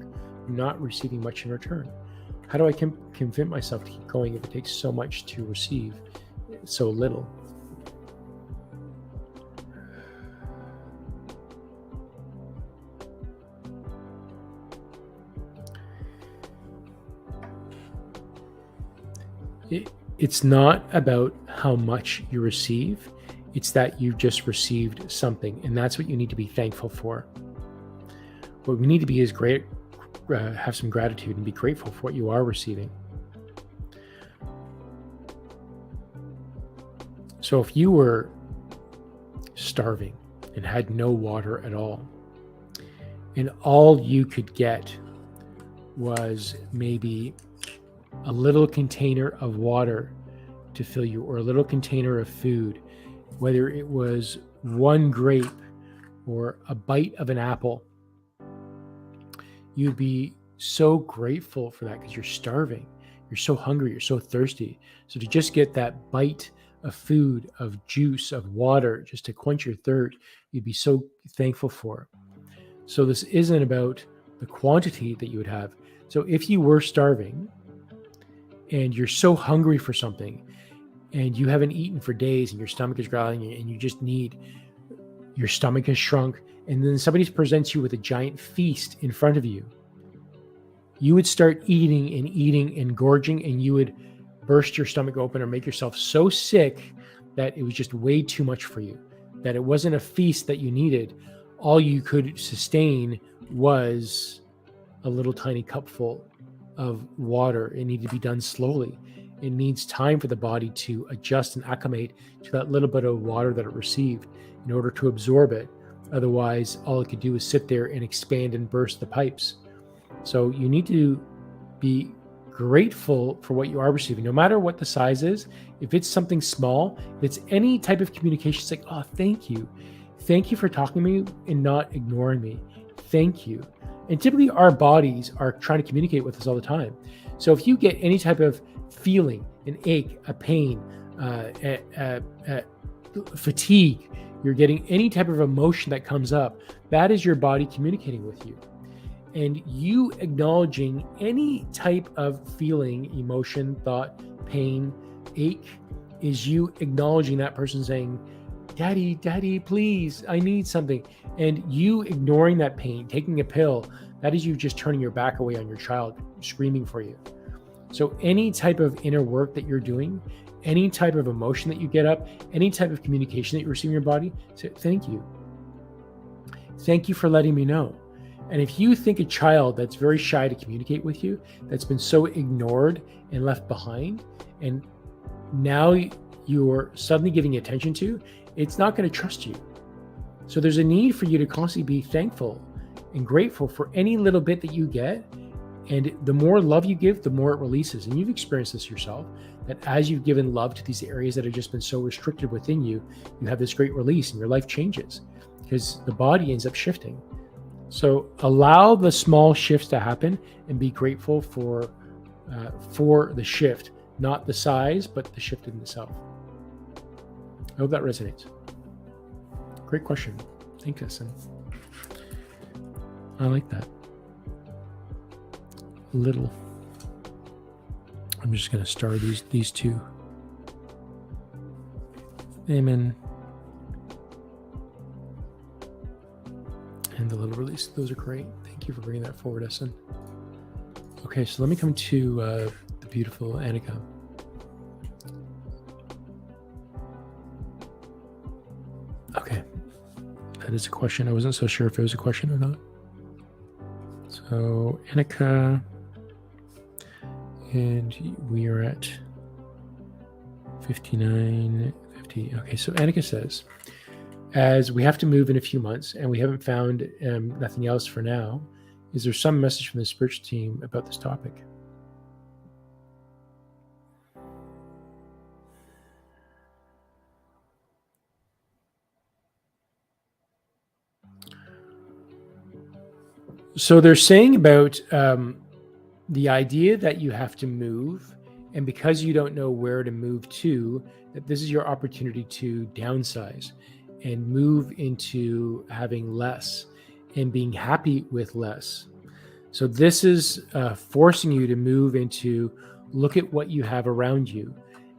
not receiving much in return. How do I convince myself to keep going if it takes so much to receive so little?" It's not about how much you receive. It's that you've just received something, and that's what you need to be thankful for. What we need to be is have some gratitude and be grateful for what you are receiving. So if you were starving and had no water at all, and all you could get was maybe a little container of water to fill you, or a little container of food, whether it was one grape or a bite of an apple, you'd be so grateful for that because you're starving. You're so hungry. You're so thirsty. So to just get that bite of food, of juice, of water, just to quench your thirst, you'd be so thankful for. So this isn't about the quantity that you would have. So if you were starving and you're so hungry for something and you haven't eaten for days and your stomach is growling and you just need, your stomach has shrunk, and then somebody presents you with a giant feast in front of you, you would start eating and gorging, and you would burst your stomach open or make yourself so sick that it was just way too much for you, that it wasn't a feast that you needed. All you could sustain was a little tiny cupful of water. It needed to be done slowly. It needs time for the body to adjust and acclimate to that little bit of water that it received in order to absorb it. Otherwise, all it could do is sit there and expand and burst the pipes. So you need to be grateful for what you are receiving, no matter what the size is. If it's something small, if it's any type of communication, it's like, oh, thank you. Thank you for talking to me and not ignoring me. Thank you. And typically our bodies are trying to communicate with us all the time. So if you get any type of feeling, an ache, a pain, fatigue, you're getting any type of emotion that comes up, that is your body communicating with you. And you acknowledging any type of feeling, emotion, thought, pain, ache, is you acknowledging that person saying, Daddy, please, I need something. And you ignoring that pain, taking a pill, that is you just turning your back away on your child, screaming for you. So any type of inner work that you're doing, any type of emotion that you get up, any type of communication that you receive in your body, say, thank you. Thank you for letting me know. And if you think a child that's very shy to communicate with you, that's been so ignored and left behind, and now you're suddenly giving attention to, it's not going to trust you. So there's a need for you to constantly be thankful and grateful for any little bit that you get. And the more love you give, the more it releases. And you've experienced this yourself, that as you've given love to these areas that have just been so restricted within you, you have this great release and your life changes because the body ends up shifting. So allow the small shifts to happen and be grateful for the shift, not the size, but the shift in itself. I hope that resonates. Great question. Thank you, Ahsen. I like that. Little. I'm just going to star these two. Amen. And the little release. Those are great. Thank you for bringing that forward, Ahsen. Okay, so let me come to the beautiful Annika. Okay. That is a question. I wasn't so sure if it was a question or not. So Annika, and we are at 59:50. Okay, so Annika says, as we have to move in a few months and we haven't found nothing else for now, is there some message from the spiritual team about this topic? So they're saying about the idea that you have to move, and because you don't know where to move to, that this is your opportunity to downsize and move into having less and being happy with less. So this is forcing you to move into look at what you have around you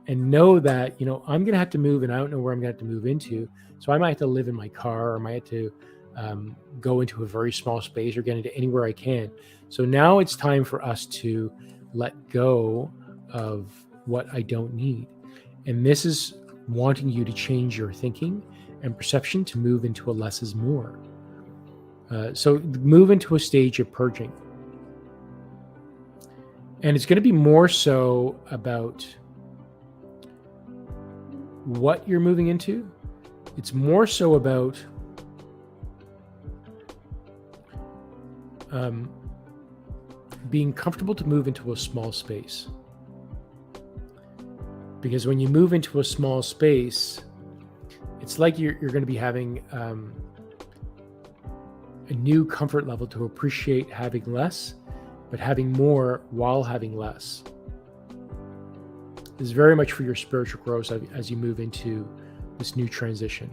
and know that, I'm going to have to move and I don't know where I'm going to have to move into. So I might have to live in my car, or I might have to go into a very small space or get into anywhere I can. So now it's time for us to let go of what I don't need. And this is wanting you to change your thinking and perception to move into a less is more. So move into a stage of purging. And it's going to be more so about what you're moving into. It's more so about being comfortable to move into a small space. Because when you move into a small space, it's like you're going to be having a new comfort level to appreciate having less, but having more while having less. This is very much for your spiritual growth as you move into this new transition.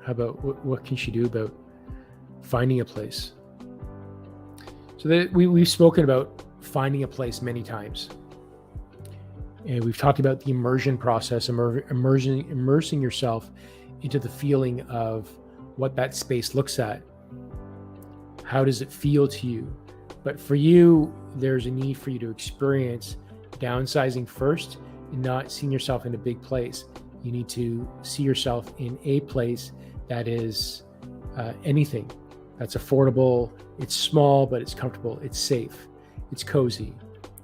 How about what can she do about finding a place? So we've spoken about finding a place many times. And we've talked about the immersion process, immersing yourself into the feeling of what that space looks at. How does it feel to you? But for you, there's a need for you to experience downsizing first and not seeing yourself in a big place. You need to see yourself in a place that is anything that's affordable. It's small, but it's comfortable. It's safe. It's cozy.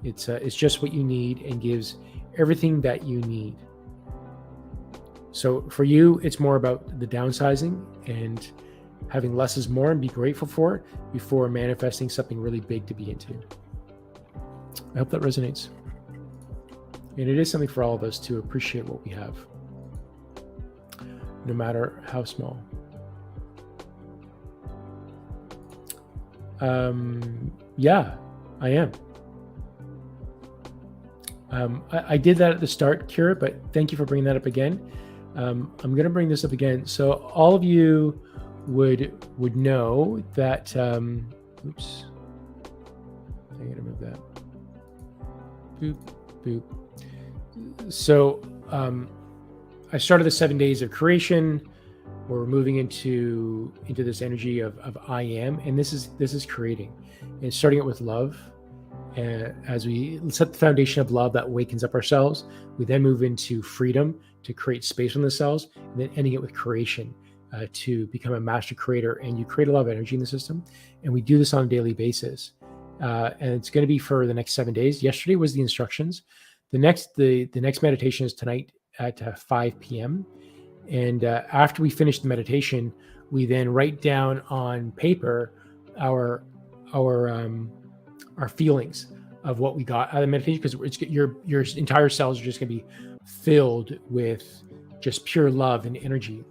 It's just what you need and gives everything that you need. So for you, it's more about the downsizing and having less is more, and be grateful for it before manifesting something really big to be into. I hope that resonates. And it is something for all of us to appreciate what we have, no matter how small. Yeah, I am. I did that at the start, Kira, but thank you for bringing that up again. I'm going to bring this up again. So all of you would know that, oops, I got to move that. Boop, boop. So I started the 7 days of creation. We're moving into this energy of I am, and this is creating, and starting it with love. As we set the foundation of love that awakens up ourselves, we then move into freedom to create space on the cells, and then ending it with creation to become a master creator. And you create a lot of energy in the system, and we do this on a daily basis. And it's going to be for the next 7 days. Yesterday was the instructions. The next meditation is tonight at 5 p.m. And after we finish the meditation, we then write down on paper our feelings of what we got out of the meditation, because your entire cells are just going to be filled with just pure love and energy.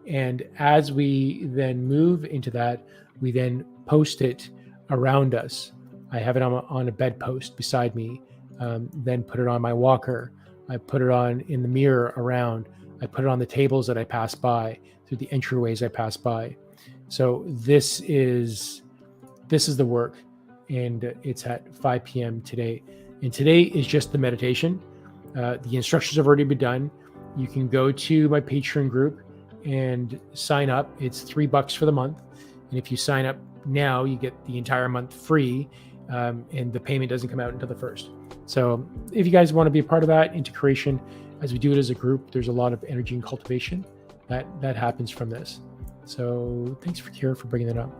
And as we then move into that, we then post it around us. I have it on a bedpost beside me, then put it on my walker. I put it on in the mirror around. I put it on the tables that I pass by, through the entryways I pass by. So this is the work, and it's at 5 p.m. today. And today is just the meditation. The instructions have already been done. You can go to my Patreon group and sign up. It's $3 for the month. And if you sign up now, you get the entire month free, and the payment doesn't come out until the 1st. So if you guys want to be a part of that, into creation, as we do it as a group, there's a lot of energy and cultivation that happens from this. So thanks for Kara for bringing that up.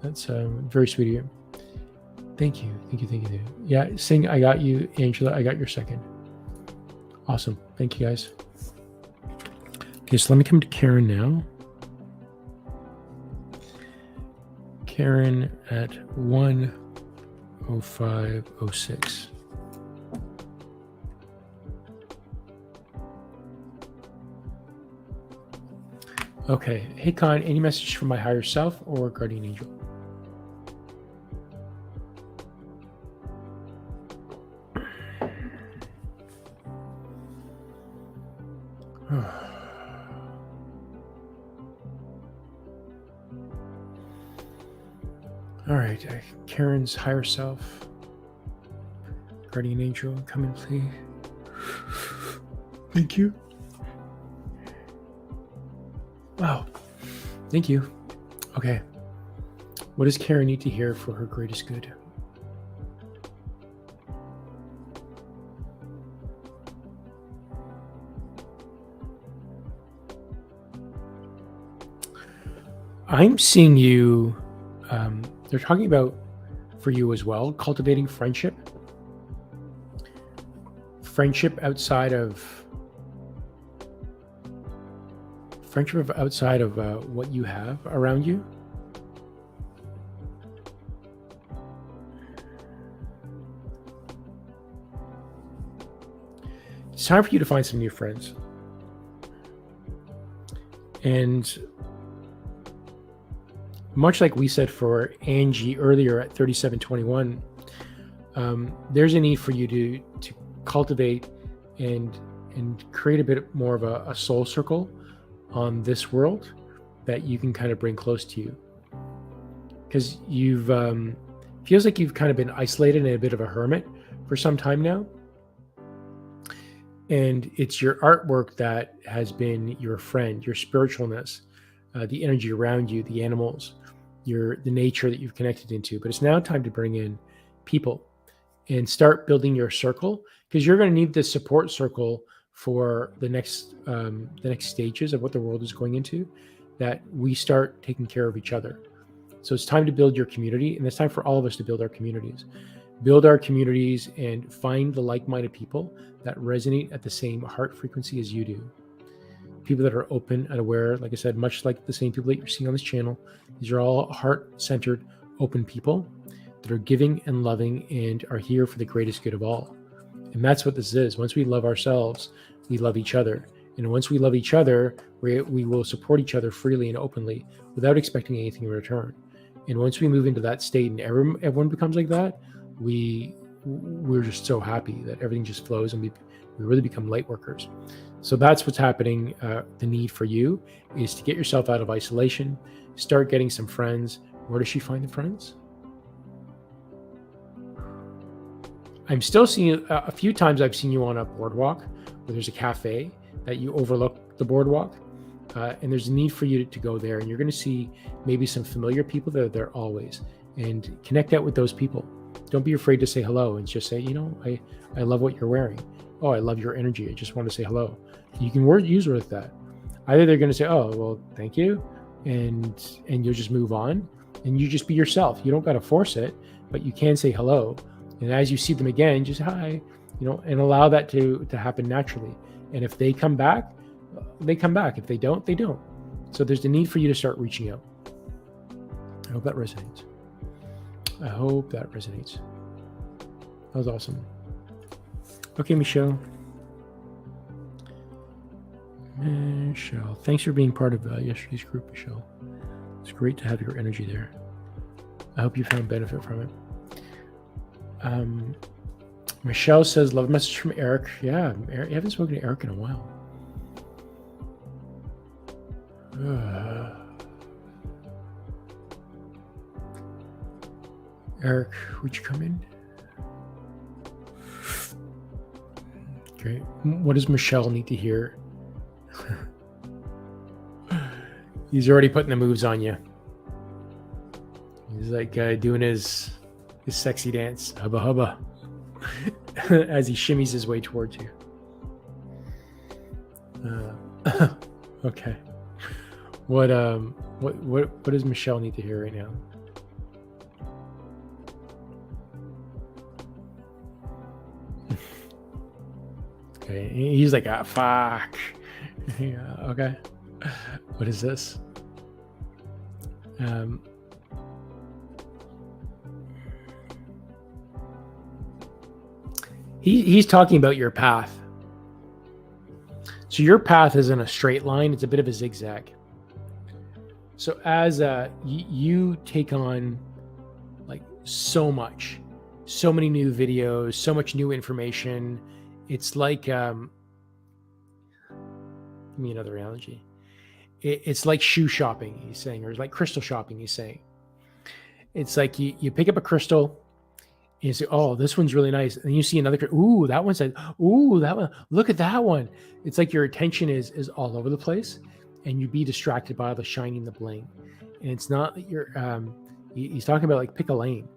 That's very sweet of you. Thank you. Yeah, Singh, I got you. Angela, I got your second. Awesome. Thank you, guys. Okay, so let me come to Karen now. Karen at 1:05:06. Okay. Hey, Con, any message from my higher self or guardian angel? All right, Karen's higher self, guardian angel, come in, please. Thank you. Wow, thank you. Okay, what does Karen need to hear for her greatest good? I'm seeing you. They're talking about, for you as well, cultivating friendship. Friendship outside of what you have around you. It's time for you to find some new friends. And much like we said for Angie earlier at 3721, there's a need for you to cultivate and create a bit more of a soul circle on this world that you can kind of bring close to you. Because you've feels like you've kind of been isolated and a bit of a hermit for some time now. And it's your artwork that has been your friend, your spiritualness, the energy around you, the animals, the nature that you've connected into. But it's now time to bring in people and start building your circle, because you're going to need this support circle for the next stages of what the world is going into, that we start taking care of each other. So it's time to build your community, and it's time for all of us to build our communities. Build our communities and find the like-minded people that resonate at the same heart frequency as you do. People that are open and aware, like I said, much like the same people that you're seeing on this channel. These are all heart-centered, open people that are giving and loving and are here for the greatest good of all. And that's what this is. Once we love ourselves, we love each other. And once we love each other, we will support each other freely and openly without expecting anything in return. And once we move into that state and everyone becomes like that, we're just so happy that everything just flows, and we really become light workers. So that's what's happening. The need for you is to get yourself out of isolation, start getting some friends. Where does she find the friends? I'm still seeing a few times I've seen you on a boardwalk where there's a cafe that you overlook the boardwalk. And there's a need for you to go there, and you're going to see maybe some familiar people that are there always, and connect out with those people. Don't be afraid to say hello and just say, I love what you're wearing. Oh, I love your energy. I just want to say hello. You can use with that. Either they're going to say, oh, well, thank you. And you'll just move on, and you just be yourself. You don't got to force it, but you can say hello. And as you see them again, just hi, and allow that to happen naturally. And if they come back, they come back. If they don't, they don't. So there's the need for you to start reaching out. I hope that resonates. That was awesome. Okay, Michelle, thanks for being part of yesterday's group, Michelle. It's great to have your energy there. I hope you found benefit from it. Michelle says, love message from Eric. Yeah, Eric, you haven't spoken to Eric in a while. Eric, would you come in? Okay, what does Michelle need to hear? He's already putting the moves on you. He's like doing his sexy dance, hubba hubba, as he shimmies his way towards you. Okay. What does Michelle need to hear right now? Okay, he's like, fuck. Yeah, okay. What is this? He's talking about your path. So your path isn't a straight line; it's a bit of a zigzag. So as you take on like so many new videos, so much new information, it's like give me another analogy. It's like shoe shopping, he's saying, or it's like crystal shopping, he's saying. It's like you pick up a crystal. You say, oh, this one's really nice. And you see another, ooh, that one said, ooh, that one, look at that one. It's like your attention is all over the place and you'd be distracted by all the shining, the bling. And it's not that you're, he's talking about like pick a lane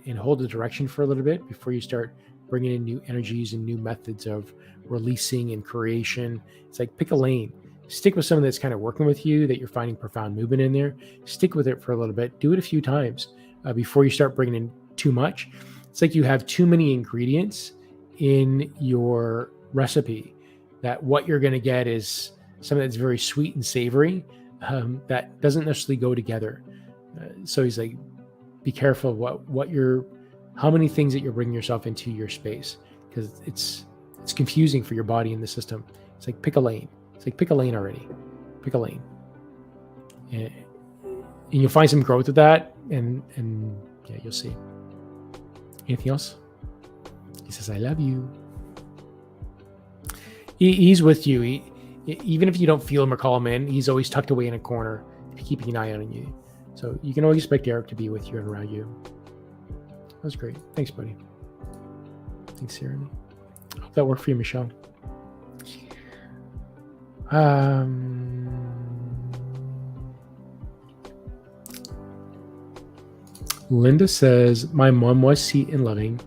and hold the direction for a little bit before you start bringing in new energies and new methods of releasing and creation. It's like pick a lane, stick with something that's kind of working with you, that you're finding profound movement in there, stick with it for a little bit, do it a few times before you start bringing in too much. It's like you have too many ingredients in your recipe, that what you're going to get is something that's very sweet and savory that doesn't necessarily go together. So he's like, be careful how many things that you're bringing yourself into your space, because it's confusing for your body and the system. It's like pick a lane. It's like pick a lane already. Pick a lane, and you'll find some growth with that, and yeah, you'll see. Anything else? He says, I love you. He's with you. Even if you don't feel him or call him in, he's always tucked away in a corner, keeping an eye on you. So you can always expect Erik to be with you and around you. That was great. Thanks, buddy. Thanks, Sarah. Hope that worked for you, Michelle. Lynda says, my mom was sweet and loving,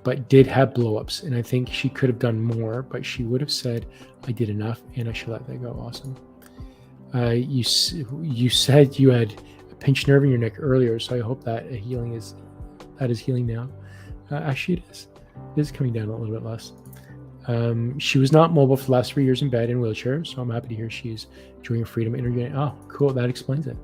but did have blow-ups, and I think she could have done more, but she would have said, I did enough, and I should let that go. Awesome. You said you had a pinched nerve in your neck earlier, so I hope that is healing now. Actually, it is. It is coming down a little bit less. She was not mobile for the last 3 years in bed in wheelchair, so I'm happy to hear she's enjoying her freedom. Oh, cool. That explains it.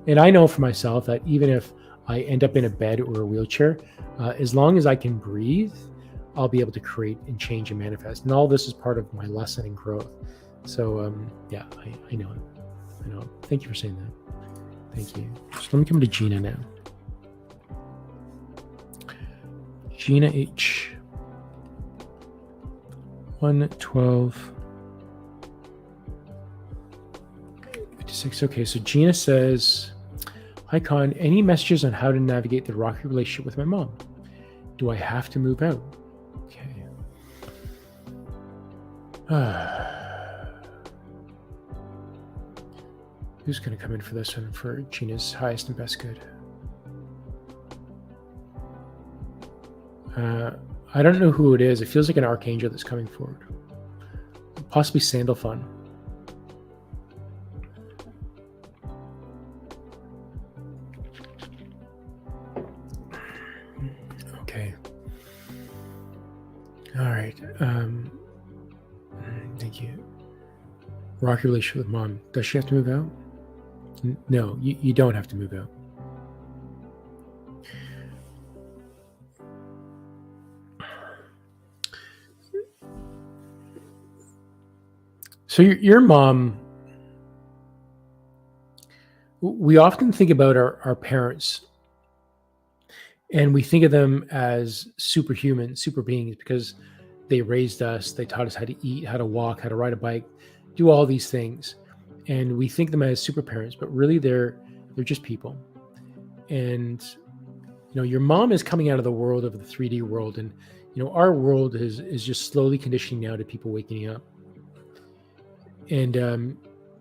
And I know for myself that even if I end up in a bed or a wheelchair, as long as I can breathe, I'll be able to create and change and manifest. And all this is part of my lesson and growth. So yeah, I know it. I know it. Thank you for saying that. Thank you. So let me come to Gina now. Gina H. 112. 56. Okay, so Gina says, hi Con, any messages on how to navigate the rocky relationship with my mom? Do I have to move out? Okay. Who's going to come in for this one for Gina's highest and best good? I don't know who it is. It feels like an archangel that's coming forward. Possibly Sandalphon. Okay. All right. Thank you. Rocky relationship with mom. Does she have to move out? No, you don't have to move out. So your mom, we often think about our parents and we think of them as superhuman, super beings, because they raised us, they taught us how to eat, how to walk, how to ride a bike, do all these things. And we think of them as super parents, but really they're just people. And, your mom is coming out of the world of the 3D world. And, our world is just slowly conditioning now to people waking up. And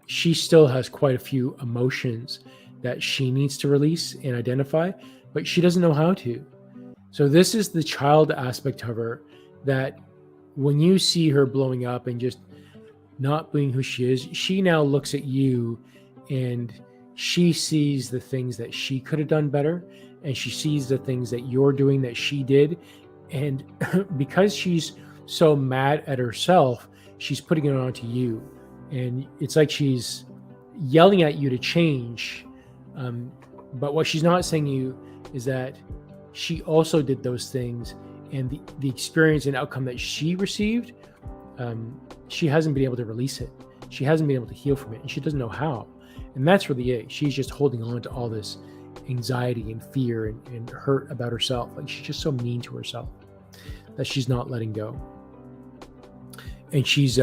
she still has quite a few emotions that she needs to release and identify, but she doesn't know how to. So this is the child aspect of her, that when you see her blowing up and just not being who she is, she now looks at you and she sees the things that she could have done better, and she sees the things that you're doing that she did. And because she's so mad at herself, she's putting it onto you. And it's like she's yelling at you to change. But what she's not saying to you is that she also did those things, and the experience and outcome that she received, she hasn't been able to release it. She hasn't been able to heal from it, and she doesn't know how. And that's really it. She's just holding on to all this anxiety and fear and hurt about herself. Like, she's just so mean to herself that she's not letting go. And she's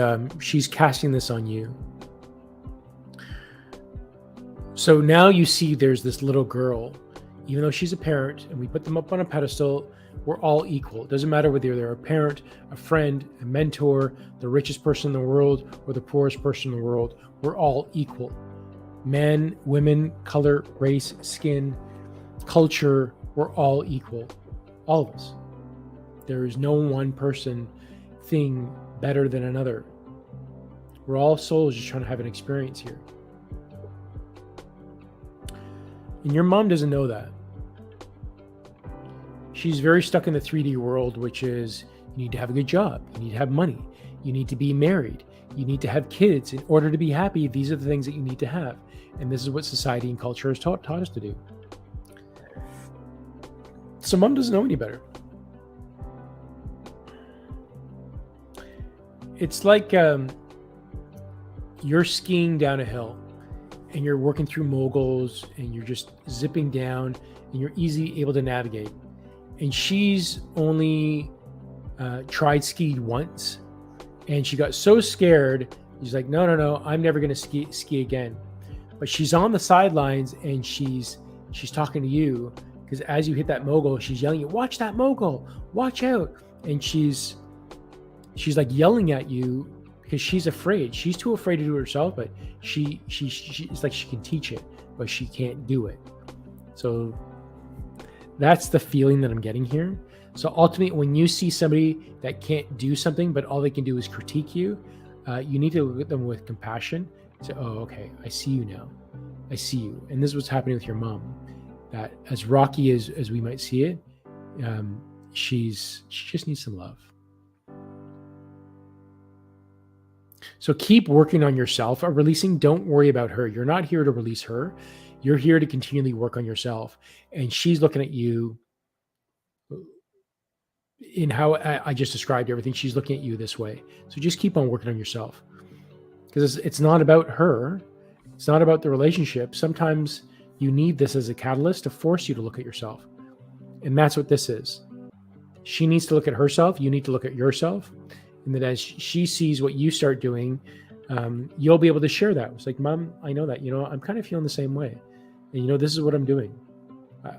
casting this on you. So now you see there's this little girl, even though she's a parent, and we put them up on a pedestal, we're all equal. It doesn't matter whether they're a parent, a friend, a mentor, the richest person in the world, or the poorest person in the world. We're all equal. Men, women, color, race, skin, culture, we're all equal. All of us. There is no one person, thing better than another. We're all souls just trying to have an experience here. And your mom doesn't know that. She's very stuck in the 3D world, which is you need to have a good job, you need to have money, you need to be married, you need to have kids. In order to be happy, these are the things that you need to have. And this is what society and culture has taught us to do. So mom doesn't know any better. It's like you're skiing down a hill and you're working through moguls and you're just zipping down and you're easily able to navigate. And she's only tried skied once, and she got so scared. She's like, no, I'm never going to ski again. But she's on the sidelines and she's talking to you, because as you hit that mogul, she's yelling, watch that mogul, watch out. And she's like yelling at you because she's afraid. She's too afraid to do it herself, but she it's like she can teach it, but she can't do it. So that's the feeling that I'm getting here. So ultimately, when you see somebody that can't do something, but all they can do is critique you, you need to look at them with compassion. Say, oh, okay, I see you now. I see you. And this is what's happening with your mom. That as rocky as we might see it, she just needs some love. So keep working on yourself. Releasing, don't worry about her. You're not here to release her. You're here to continually work on yourself. And she's looking at you in how I just described everything. She's looking at you this way. So just keep on working on yourself. Because it's not about her. It's not about the relationship. Sometimes you need this as a catalyst to force you to look at yourself. And that's what this is. She needs to look at herself. You need to look at yourself. And then as she sees what you start doing, you'll be able to share that. It's like, Mom, I know that, I'm kind of feeling the same way. And, this is what I'm doing.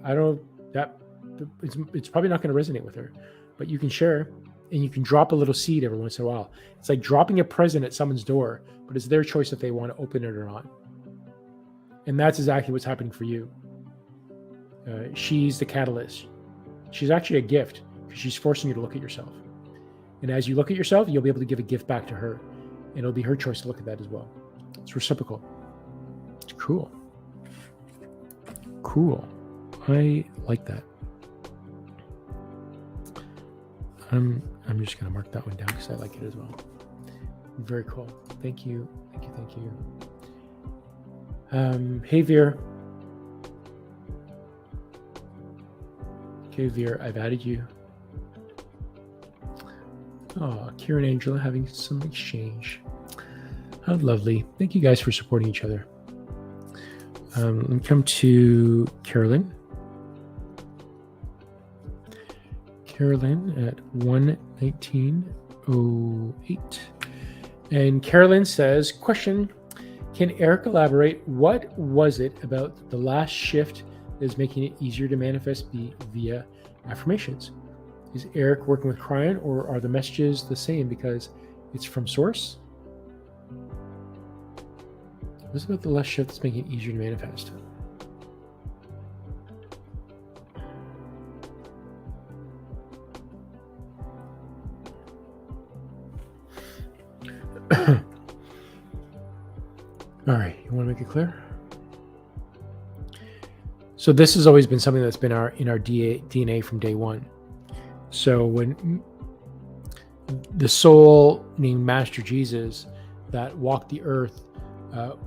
I don't, that it's probably not going to resonate with her, but you can share, and you can drop a little seed every once in a while. It's like dropping a present at someone's door, but it's their choice if they want to open it or not. And that's exactly what's happening for you. She's the catalyst. She's actually a gift because she's forcing you to look at yourself. And as you look at yourself, you'll be able to give a gift back to her. And it'll be her choice to look at that as well. It's reciprocal. It's cool. Cool. I like that. I'm just going to mark that one down because I like it as well. Very cool. Thank you. Thank you. Hey, Veer. Okay, Veer, I've added you. Oh, Kira and Angela having some exchange. How lovely. Thank you guys for supporting each other. Let me come to Kerilyn. Kerilyn at 1:19:08. And Kerilyn says, question, can Erik elaborate? What was it about the last shift that is making it easier to manifest via affirmations? Is Erik working with Cryon, or are the messages the same because it's from source? What's about the last shift that's making it easier to manifest? All right, you want to make it clear? So this has always been something that's been in our DNA from day one. So when the soul named Master Jesus that walked the earth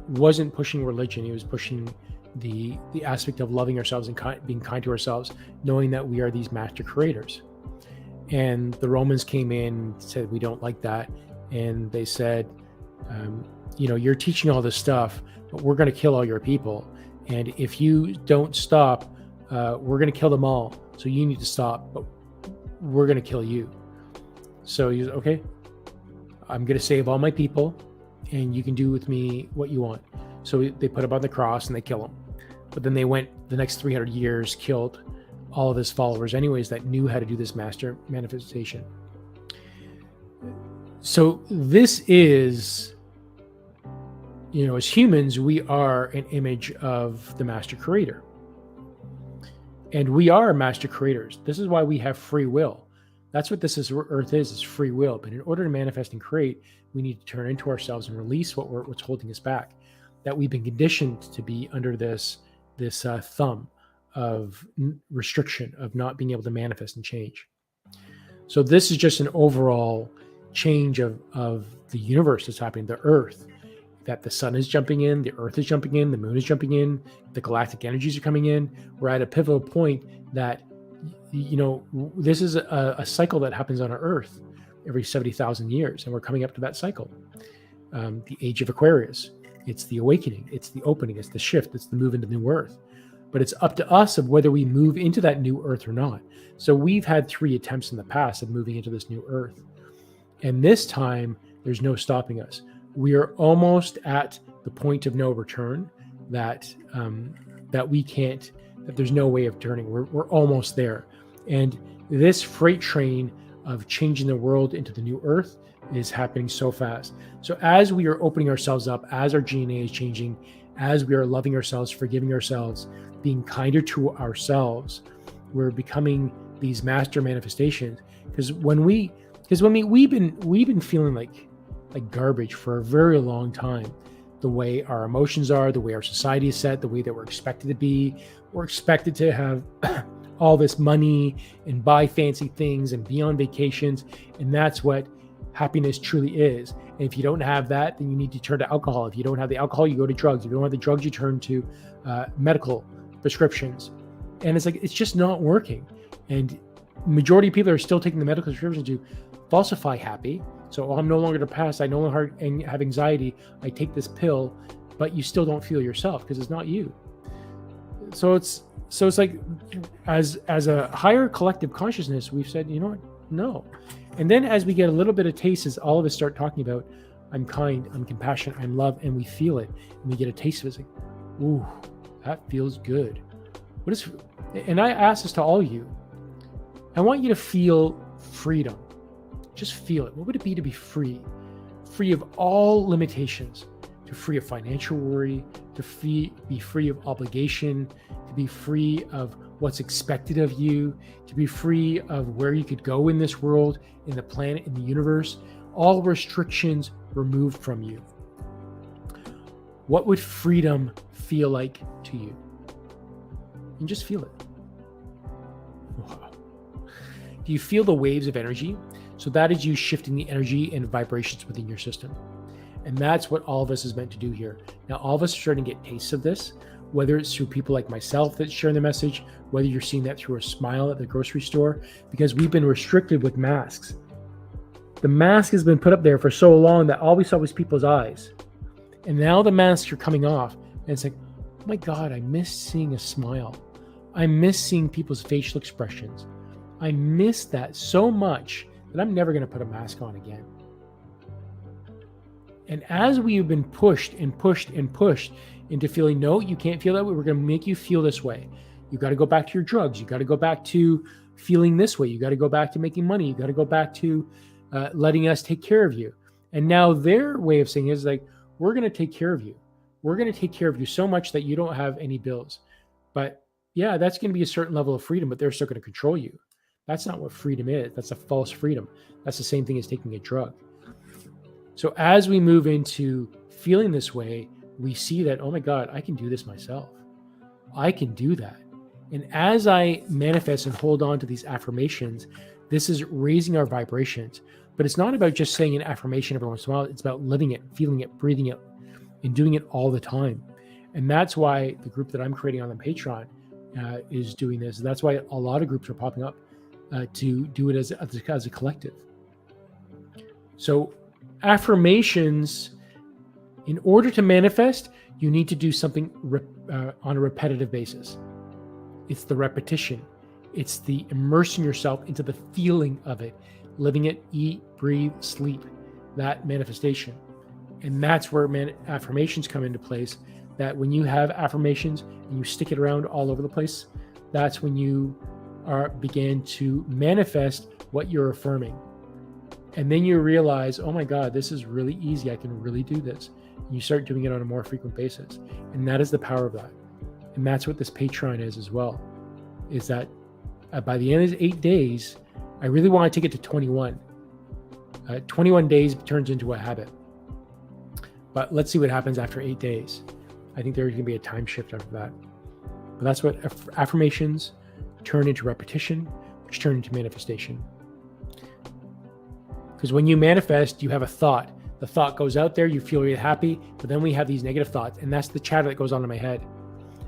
wasn't pushing religion, he was pushing the aspect of loving ourselves and being kind to ourselves, knowing that we are these master creators. And the Romans came in and said, we don't like that. And they said, you're teaching all this stuff, but we're going to kill all your people. And if you don't stop, we're going to kill them all. So you need to stop, but we're going to kill you. So he's okay, I'm going to save all my people and you can do with me what you want. So they put him on the cross and they kill him. But then they went the next 300 years, killed all of his followers anyways that knew how to do this master manifestation. So this is, as humans, we are an image of the master creator. And we are master creators. This is why we have free will. That's what this earth is free will. But in order to manifest and create, we need to turn into ourselves and release what's holding us back. That we've been conditioned to be under this thumb of restriction, of not being able to manifest and change. So this is just an overall change of the universe that's happening, the earth, that the sun is jumping in, the earth is jumping in, the moon is jumping in, the galactic energies are coming in. We're at a pivotal point that, this is a cycle that happens on our earth every 70,000 years. And we're coming up to that cycle. The age of Aquarius, it's the awakening, it's the opening, it's the shift, it's the move into new earth. But it's up to us of whether we move into that new earth or not. So we've had 3 attempts in the past of moving into this new earth. And this time, there's no stopping us. We are almost at the point of no return that we can't, that there's no way of turning. We're almost there. And this freight train of changing the world into the new earth is happening so fast. So as we are opening ourselves up, as our DNA is changing, as we are loving ourselves, forgiving ourselves, being kinder to ourselves, we're becoming these master manifestations. Because we've been feeling like garbage for a very long time. The way our emotions are, the way our society is set, the way that we're expected to be. We're expected to have all this money and buy fancy things and be on vacations. And that's what happiness truly is. And if you don't have that, then you need to turn to alcohol. If you don't have the alcohol, you go to drugs. If you don't have the drugs, you turn to medical prescriptions. And it's just not working. And majority of people are still taking the medical prescriptions to falsify happy. So I'm no longer depressed. I no longer have anxiety. I take this pill, but you still don't feel yourself because it's not you. So it's like, as a higher collective consciousness, we've said, you know what? No. And then as we get a little bit of taste, as all of us start talking about, I'm kind, I'm compassionate, I'm love, and we feel it, and we get a taste of it. It's like, ooh, that feels good. And I ask this to all of you. I want you to feel freedom. Just feel it. What would it be to be free? Free of all limitations, to free of financial worry, to be free of obligation, to be free of what's expected of you, to be free of where you could go in this world, in the planet, in the universe, all restrictions removed from you. What would freedom feel like to you? And just feel it. Wow. Do you feel the waves of energy? So that is you shifting the energy and vibrations within your system. And that's what all of us is meant to do here. Now, all of us are starting to get tastes of this, whether it's through people like myself that share the message, whether you're seeing that through a smile at the grocery store, because we've been restricted with masks. The mask has been put up there for so long that all we saw was people's eyes. And now the masks are coming off. And it's like, oh my God, I miss seeing a smile. I miss seeing people's facial expressions. I miss that so much that I'm never going to put a mask on again. And as we have been pushed and pushed and pushed into feeling, no, you can't feel that way. We're going to make you feel this way. You got to go back to your drugs. You got to go back to feeling this way. You got to go back to making money. You got to go back to letting us take care of you. And now their way of saying is like, we're going to take care of you. We're going to take care of you so much that you don't have any bills. But yeah, that's going to be a certain level of freedom, but they're still going to control you. That's not what freedom is. That's a false freedom. That's the same thing as taking a drug. So as we move into feeling this way, we see that, oh my God, I can do this myself. I can do that. And as I manifest and hold on to these affirmations, this is raising our vibrations. But it's not about just saying an affirmation every once in a while. It's about living it, feeling it, breathing it, and doing it all the time. And that's why the group that I'm creating on the Patreon is doing this. That's why a lot of groups are popping up to do it as a collective. So affirmations, in order to manifest, you need to do something on a repetitive basis. It's the repetition. It's the immersing yourself into the feeling of it, living it, eat, breathe, sleep, that manifestation. And that's where affirmations come into place, that when you have affirmations and you stick it around all over the place, that's when you begin to manifest what you're affirming. And then you realize, oh my God, this is really easy. I can really do this. And you start doing it on a more frequent basis. And that is the power of that. And that's what this Patreon is as well, is that by the end of 8 days, I really want to take it to 21. 21 days turns into a habit. But let's see what happens after 8 days. I think there's going to be a time shift after that. But that's what affirmations turn into repetition, which turn into manifestation. Because when you manifest, you have a thought. The thought goes out there, you feel really happy, but then we have these negative thoughts, and that's the chatter that goes on in my head.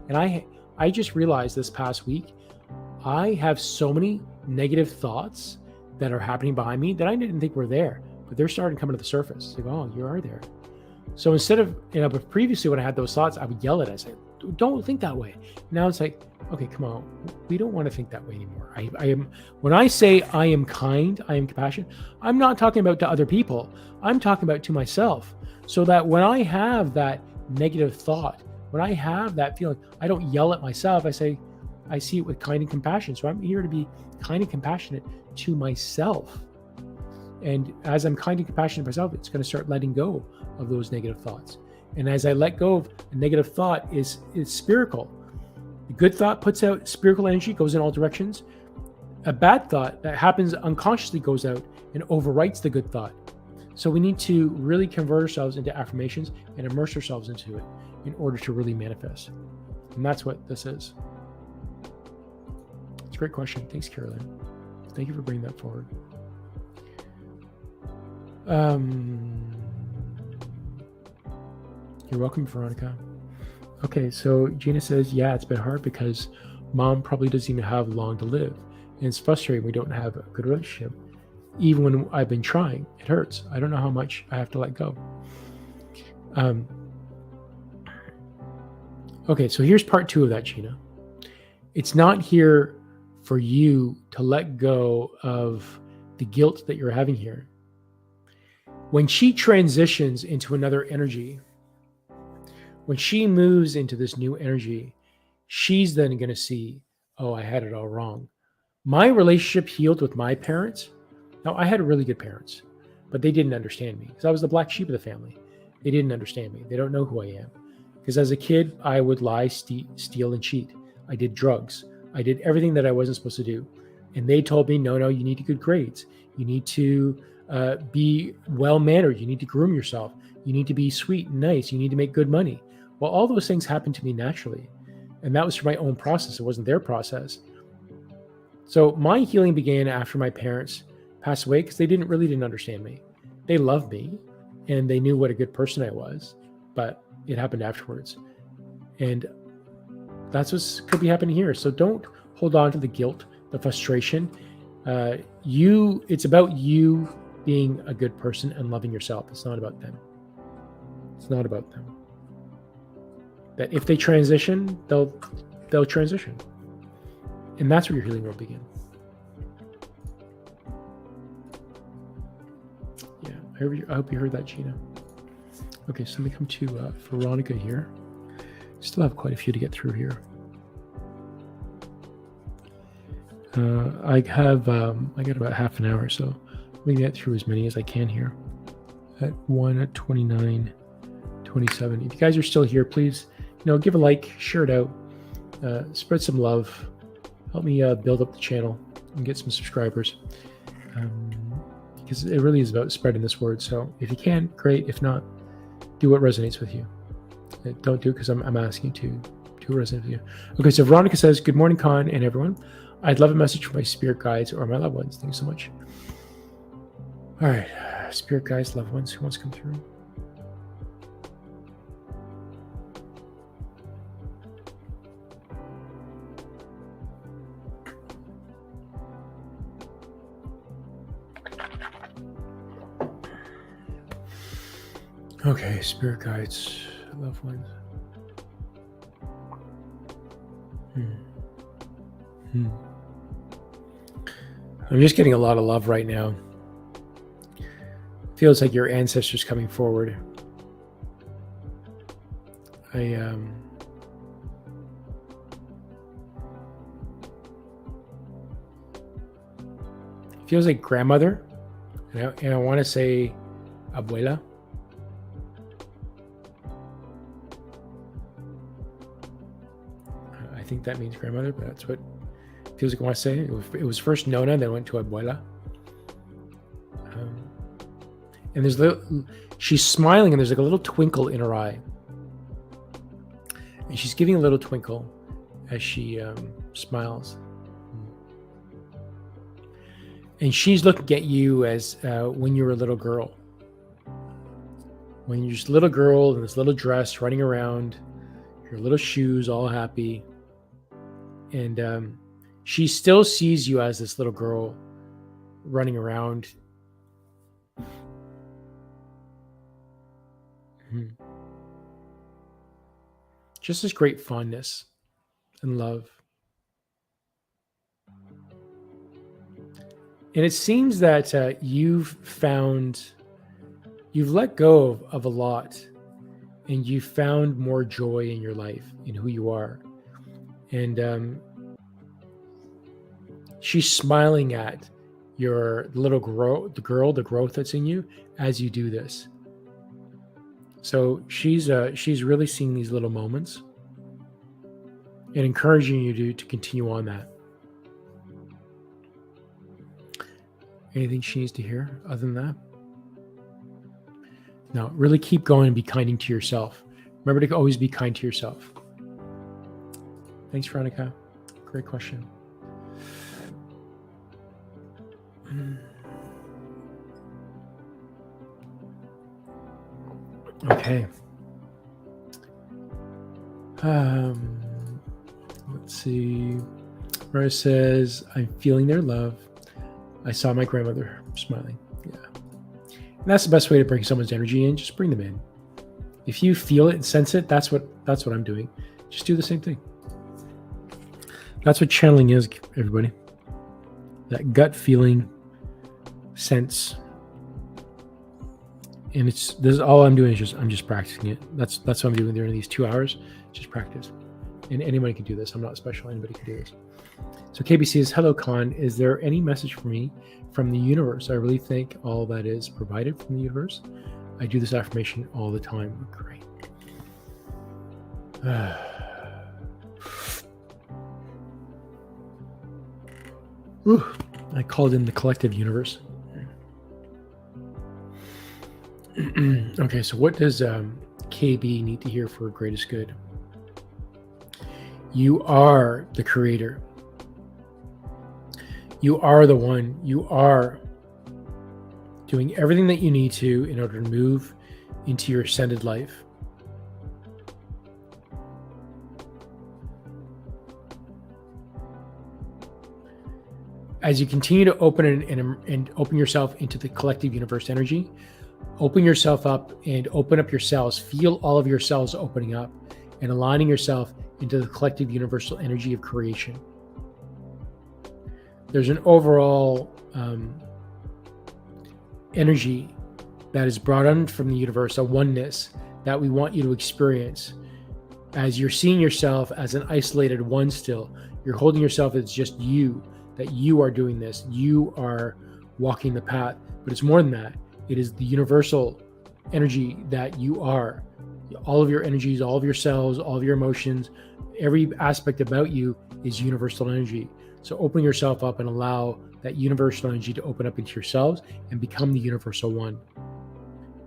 And I just realized this past week, I have so many negative thoughts that are happening behind me that I didn't think were there, but they're starting to come to the surface. Like, oh, you are there. So instead of, but previously when I had those thoughts, I would yell at it. I said, don't think that way. Now it's like, okay, come on. We don't want to think that way anymore. When I say I am kind, I am compassionate, I'm not talking about to other people. I'm talking about to myself. So that when I have that negative thought, when I have that feeling, I don't yell at myself. I say, I see it with kind and compassion. So I'm here to be kind and compassionate to myself. And as I'm kind and compassionate to myself, it's going to start letting go of those negative thoughts. And as I let go of a negative thought, is spherical. A good thought puts out spherical energy, goes in all directions. A bad thought that happens unconsciously goes out and overwrites the good thought. So we need to really convert ourselves into affirmations and immerse ourselves into it in order to really manifest. And that's what this is. It's a great question. Thanks, Kerilyn. Thank you for bringing that forward. You're welcome, Veronica. Okay, so Gina says, yeah, it's been hard because mom probably doesn't even have long to live. And it's frustrating we don't have a good relationship. Even when I've been trying, it hurts. I don't know how much I have to let go. Okay, so here's part 2 of that, Gina. It's not here for you to let go of the guilt that you're having here. When she transitions into another energy, when she moves into this new energy, she's then going to see, oh, I had it all wrong. My relationship healed with my parents. Now, I had really good parents, but they didn't understand me because I was the black sheep of the family. They didn't understand me. They don't know who I am. Because as a kid, I would lie, steal, and cheat. I did drugs. I did everything that I wasn't supposed to do. And they told me, no, you need good grades. You need to be well-mannered. You need to groom yourself. You need to be sweet and nice. You need to make good money. Well, all those things happened to me naturally. And that was for my own process. It wasn't their process. So my healing began after my parents passed away because they really didn't understand me. They loved me and they knew what a good person I was, but it happened afterwards. And that's what could be happening here. So don't hold on to the guilt, the frustration. It's about you being a good person and loving yourself. It's not about them. It's not about them. That if they transition, they'll transition. And that's where your healing will begin. Yeah, I hope you heard that, Gina. Okay, so let me come to Veronica here. Still have quite a few to get through here. I got about half an hour, so let me get through as many as I can here. At 1:29, 27. If you guys are still here, please, give a like, share it out, spread some love, help me build up the channel and get some subscribers, because it really is about spreading this word. So if you can, great. If not, do what resonates with you. Don't do it because I'm asking you to resonate with you. Okay, so Veronica says, good morning, Khan and everyone. I'd love a message from my spirit guides or my loved ones. Thanks so much. All right, spirit guides, loved ones, who wants to come through? Okay, spirit guides, loved ones. I'm just getting a lot of love right now. Feels like your ancestors coming forward. Feels like grandmother, and I want to say abuela. I think that means grandmother, but that's what it feels like I want to say. It was first Nona, then went to abuela. And she's smiling, and there's like a little twinkle in her eye. And she's giving a little twinkle as she smiles. And she's looking at you as when you were a little girl. When you're just a little girl in this little dress running around, your little shoes, all happy. And she still sees you as this little girl running around. Just this great fondness and love. And it seems that you've let go of a lot, and you've found more joy in your life, in who you are. And she's smiling at your little the growth that's in you as you do this. So she's really seeing these little moments and encouraging you to continue on that. Anything she needs to hear other than that? No, really keep going and be kind to yourself. Remember to always be kind to yourself. Thanks, Veronica. Great question. Okay. Let's see. Rose says, I'm feeling their love. I saw my grandmother smiling. Yeah. And that's the best way to bring someone's energy in. Just bring them in. If you feel it and sense it, that's what I'm doing. Just do the same thing. That's what channeling is, everybody. That gut feeling, sense. And this is all I'm doing is I'm just practicing it. That's what I'm doing during these 2 hours. Just practice. And anybody can do this. I'm not special. Anybody can do this. So KBC says, hello, Khan. Is there any message for me from the universe? I really think all that is provided from the universe. I do this affirmation all the time. Great. I called in the collective universe. Okay, so what does KB need to hear for greatest good? You are the creator. You are the one. You are doing everything that you need to in order to move into your ascended life. As you continue to open and open yourself into the collective universe energy, open yourself up and open up your cells. Feel all of your cells opening up and aligning yourself into the collective universal energy of creation. There's an overall energy that is brought on from the universe, a oneness that we want you to experience. As you're seeing yourself as an isolated one still, you're holding yourself as just you, that you are doing this. You are walking the path. But it's more than that. It is the universal energy that you are. All of your energies, all of your cells, all of your emotions, every aspect about you is universal energy. So open yourself up and allow that universal energy to open up into yourselves and become the universal one.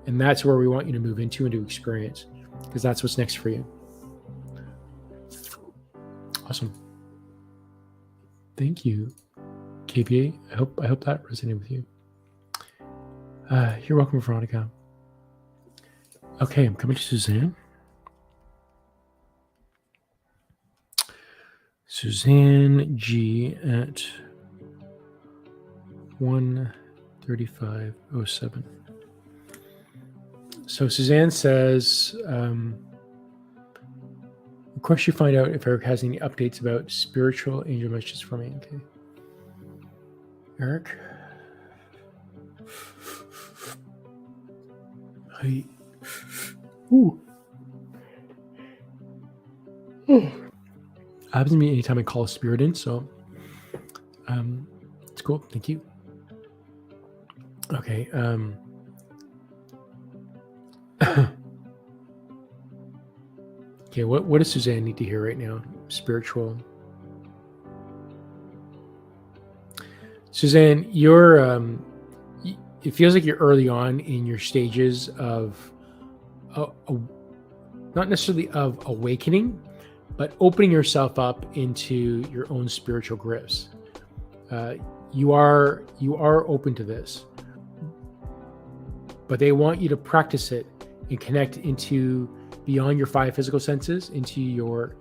And that's where we want you to move into and to experience. because that's what's next for you. Awesome. Thank you, KPA. I hope that resonated with you. You're welcome, Veronica. Okay, I'm coming to Suzanne. Suzanne G at 1:35:07. So Suzanne says, of course, you find out if Erik has any updates about spiritual angel messages for me. Okay. Erik. Ooh. Happens to me anytime I call a spirit in, so it's cool. Thank you. Okay. Okay, what does Suzanne need to hear right now? Spiritual. Suzanne, you're it feels like you're early on in your stages of not necessarily of awakening, but opening yourself up into your own spiritual gifts. You are open to this, but they want you to practice it and connect into beyond your 5 physical senses into your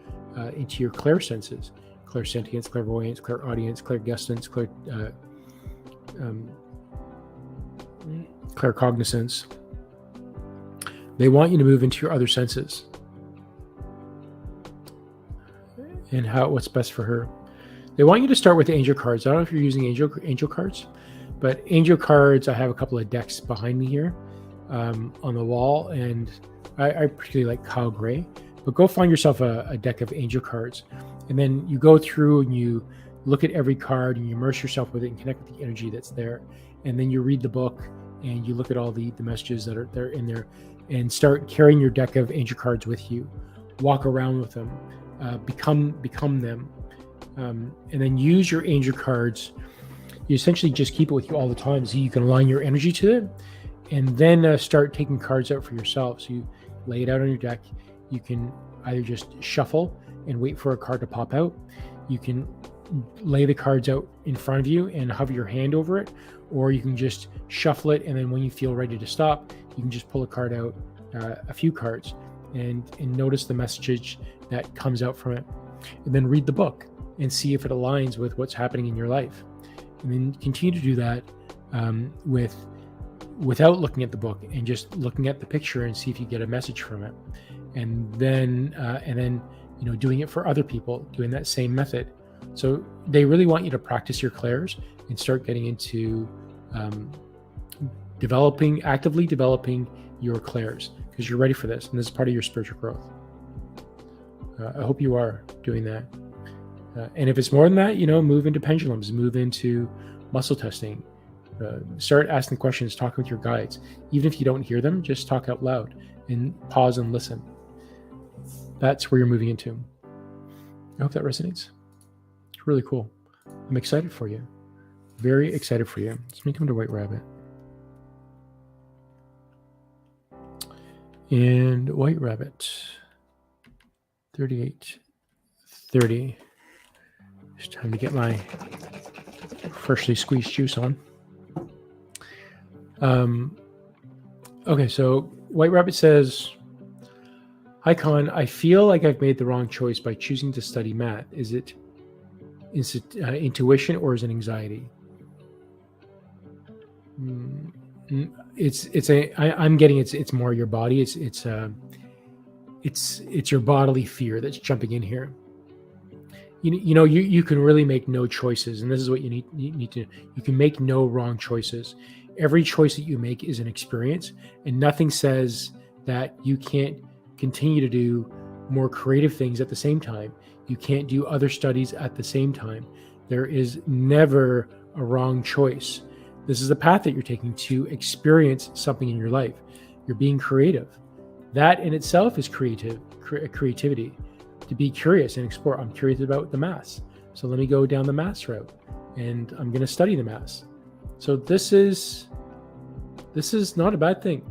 clair senses, clairsentience, clairvoyance, clairaudience, clairgustance, claircognizance. They want you to move into your other senses and what's best for her. They want you to start with the angel cards. I don't know if you're using angel cards, but angel cards, I have a couple of decks behind me here on the wall, and I particularly like Kyle Gray, but go find yourself a deck of angel cards, and then you go through and you look at every card and you immerse yourself with it and connect with the energy that's there, and then you read the book and you look at all the messages that are there in there, and start carrying your deck of angel cards with you. Walk around with them, become them, and then use your angel cards. You essentially just keep it with you all the time, so you can align your energy to it, and then start taking cards out for yourself. So you lay it out on your deck. You can either just shuffle and wait for a card to pop out. You can lay the cards out in front of you and hover your hand over it, or you can just shuffle it, and then when you feel ready to stop, you can just pull a card out, a few cards, and notice the message that comes out from it, and then read the book and see if it aligns with what's happening in your life, and then continue to do that without looking at the book and just looking at the picture and see if you get a message from it, and then doing it for other people, doing that same method. So they really want you to practice your clairs and start getting into actively developing your clairs, because you're ready for this, and this is part of your spiritual growth. I hope you are doing that. And if it's more than that, move into pendulums, move into muscle testing. Start asking questions, talking with your guides. Even if you don't hear them, just talk out loud and pause and listen. That's where you're moving into. I hope that resonates. It's really cool. I'm excited for you. Very excited for you. Let me come to White Rabbit. And White Rabbit, 38:30. It's time to get my freshly squeezed juice on. Okay, so White Rabbit says, "Hi Con, I feel like I've made the wrong choice by choosing to study math. Is it intuition or is it anxiety?" I'm getting it's more your body. It's your bodily fear that's jumping in here. You can really make no choices, and this is what you need to. You can make no wrong choices. Every choice that you make is an experience, and nothing says that you can't continue to do more creative things at the same time. You can't do other studies at the same time. There is never a wrong choice. This is the path that you're taking to experience something in your life. You're being creative. That in itself is creativity. To be curious and explore. I'm curious about the maths, so let me go down the maths route, and I'm going to study the maths. So this is not a bad thing.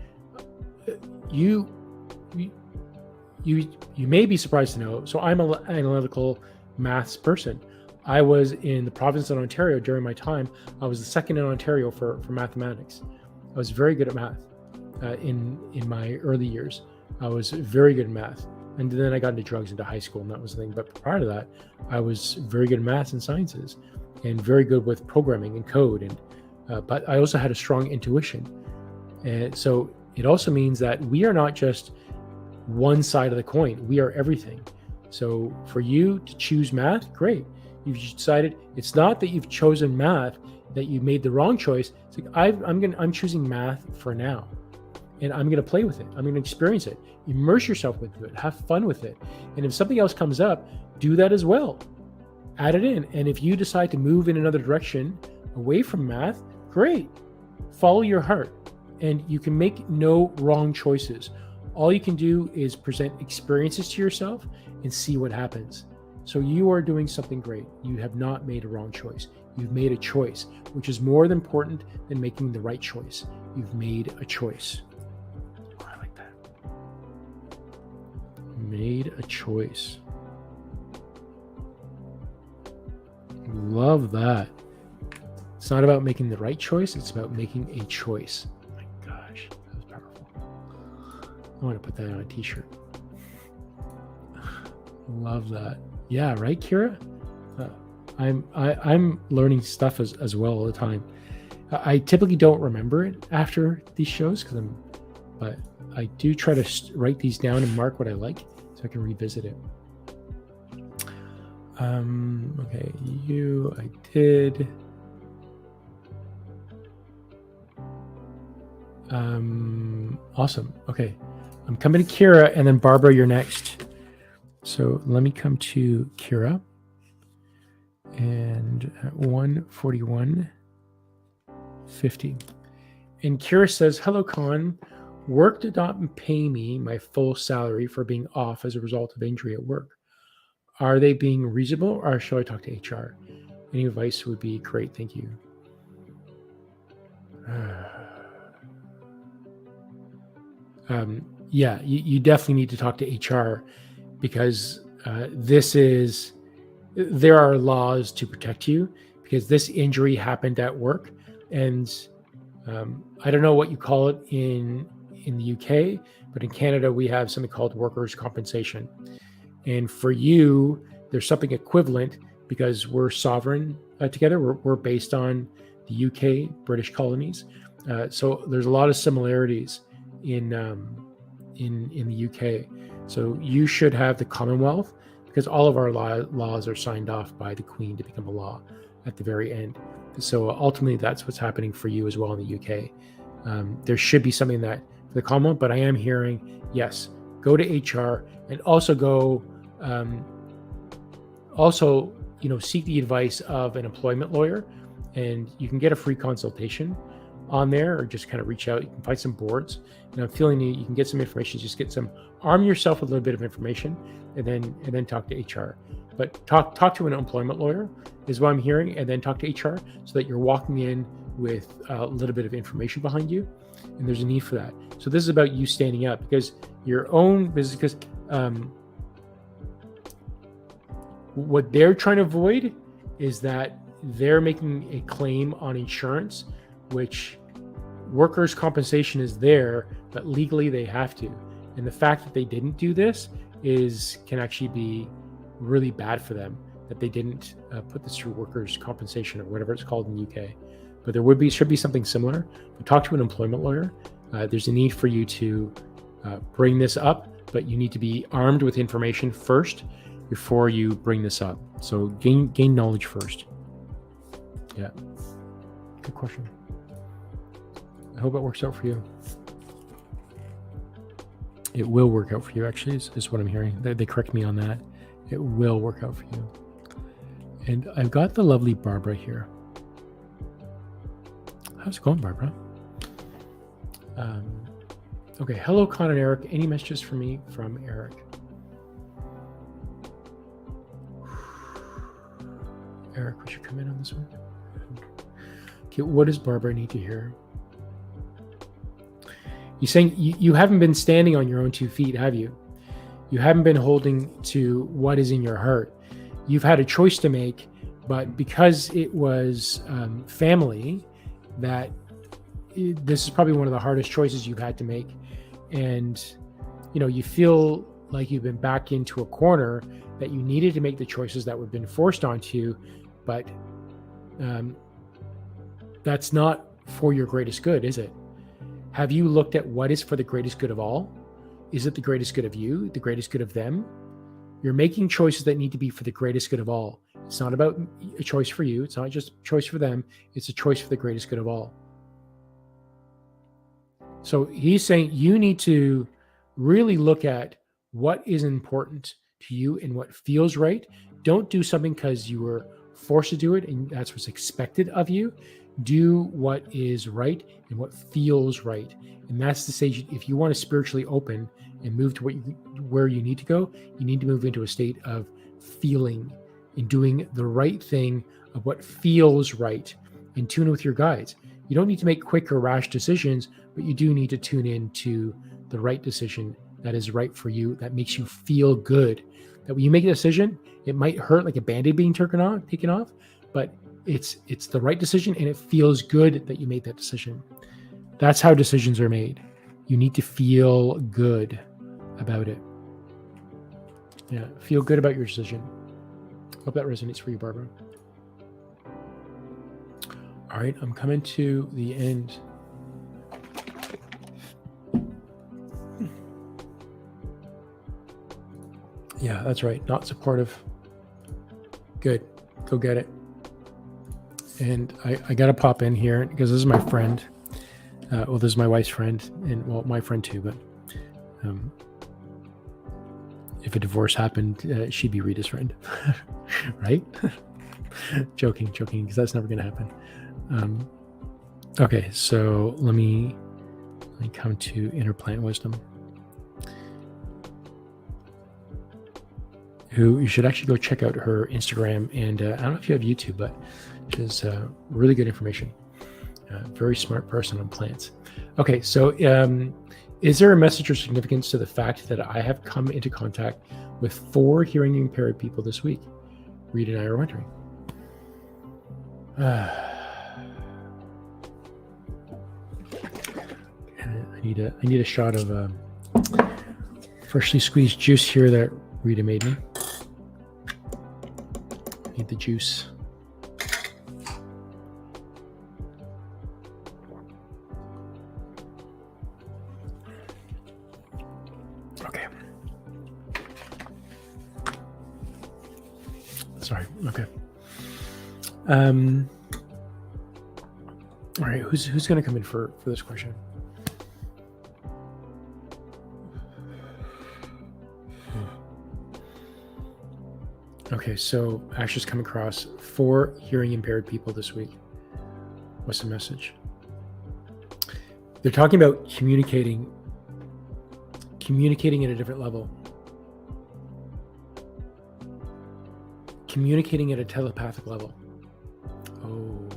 you may be surprised to know, so I'm an analytical maths person. I was in the province of Ontario during my time. I was the second in Ontario for mathematics. I was very good at math in my early years. I was very good at math. And then I got into drugs into high school, and that was the thing. But prior to that, I was very good at maths and sciences and very good with programming and code. And but I also had a strong intuition. And so it also means that we are not just one side of the coin. We are everything. So for you to choose math, great. You've decided it's not that you've chosen math, that you made the wrong choice. It's like I'm choosing math for now. And I'm going to play with it. I'm going to experience it. Immerse yourself with it. Have fun with it. And if something else comes up, do that as well. Add it in. And if you decide to move in another direction away from math, great. Follow your heart. And you can make no wrong choices. All you can do is present experiences to yourself and see what happens. So you are doing something great. You have not made a wrong choice. You've made a choice, which is more important than making the right choice. You've made a choice. Made a choice. Love that. It's not about making the right choice, it's about making a choice. Oh my gosh, that was powerful. I want to put that on a t-shirt. Love that. Yeah, right, Kira? I'm learning stuff as well all the time. I typically don't remember it after these shows but I do try to write these down and mark what I like so I can revisit it. Okay, I did. Awesome. Okay, I'm coming to Kira, and then Barbara, you're next. So let me come to Kira. And at 1:41:50. And Kira says, "Hello, Con. Work did not pay me my full salary for being off as a result of injury at work. Are they being reasonable, or shall I talk to HR? Any advice would be great. Thank you." Yeah, you definitely need to talk to HR because there are laws to protect you because this injury happened at work. And I don't know what you call it in the UK, but in Canada, we have something called workers' compensation. And for you, there's something equivalent because we're sovereign together. We're based on the UK, British colonies. So there's a lot of similarities in the UK. So you should have the Commonwealth because all of our laws are signed off by the Queen to become a law at the very end. So ultimately, that's what's happening for you as well in the UK. There should be something that for the Commonwealth, but I am hearing, yes, go to HR and also go, seek the advice of an employment lawyer, and you can get a free consultation on there, or just kind of reach out. You can find some boards, and I'm feeling you can get some information. Just arm yourself with a little bit of information, and then talk to HR. But talk to an employment lawyer is what I'm hearing, and then talk to HR so that you're walking in with a little bit of information behind you, and there's a need for that. So this is about you standing up because your own business. Because what they're trying to avoid is that they're making a claim on insurance, which workers' compensation is there, but legally they have to. And the fact that they didn't do this can actually be really bad for them, that they didn't put this through workers' compensation or whatever it's called in the UK. But there should be something similar. But talk to an employment lawyer. There's a need for you to bring this up, but you need to be armed with information first before you bring this up. So gain knowledge first. Yeah, good question. I hope it works out for you. It will work out for you, actually, is what I'm hearing. They correct me on that. It will work out for you. And I've got the lovely Barbara here. How's it going, Barbara? Okay, hello, Con and Erik. Any messages for me from Erik? Erik, would you come in on this one? Okay, what does Barbara need to hear? You're saying you haven't been standing on your own 2 feet, have you? You haven't been holding to what is in your heart. You've had a choice to make, but because it was family, this is probably one of the hardest choices you've had to make. And, you feel like you've been backed into a corner that you needed to make the choices that were been forced onto you, but that's not for your greatest good, is it? Have you looked at what is for the greatest good of all? Is it the greatest good of you, the greatest good of them? You're making choices that need to be for the greatest good of all. It's not about a choice for you. It's not just a choice for them. It's a choice for the greatest good of all. So he's saying you need to really look at what is important to you and what feels right. Don't do something because you were forced to do it and that's what's expected of you. Do what is right and what feels right. And that's the stage. If you want to spiritually open and move to where you need to go, you need to move into a state of feeling and doing the right thing of what feels right, in tune with your guides. You don't need to make quick or rash decisions, but you do need to tune in to the right decision that is right for you, that makes you feel good. That when you make a decision, it might hurt like a Band-Aid being taken off, but it's the right decision and it feels good that you made that decision. That's how decisions are made. You need to feel good about it. Yeah, feel good about your decision. Hope that resonates for you, Barbara. All right, I'm coming to the end. Yeah, that's right. Not supportive. Good. Go get it. And I got to pop in here because this is my friend. This is my wife's friend, and my friend too. But if a divorce happened, she'd be Rita's friend, right? joking, because that's never going to happen. Okay, so let me come to Inner Plant Wisdom. Who you should actually go check out her Instagram, and I don't know if you have YouTube, but she has really good information. Very smart person on plants. Okay, so is there a message or significance to the fact that I have come into contact with 4 hearing impaired people this week? Reed and I are wondering. I need a shot of freshly squeezed juice here that Rita made me. I need the juice. Okay. Sorry. Okay. All right. Who's going to come in for this question? Okay, so Ash has come across 4 hearing impaired people this week. What's the message? They're talking about communicating at a different level. Communicating at a telepathic level. Oh,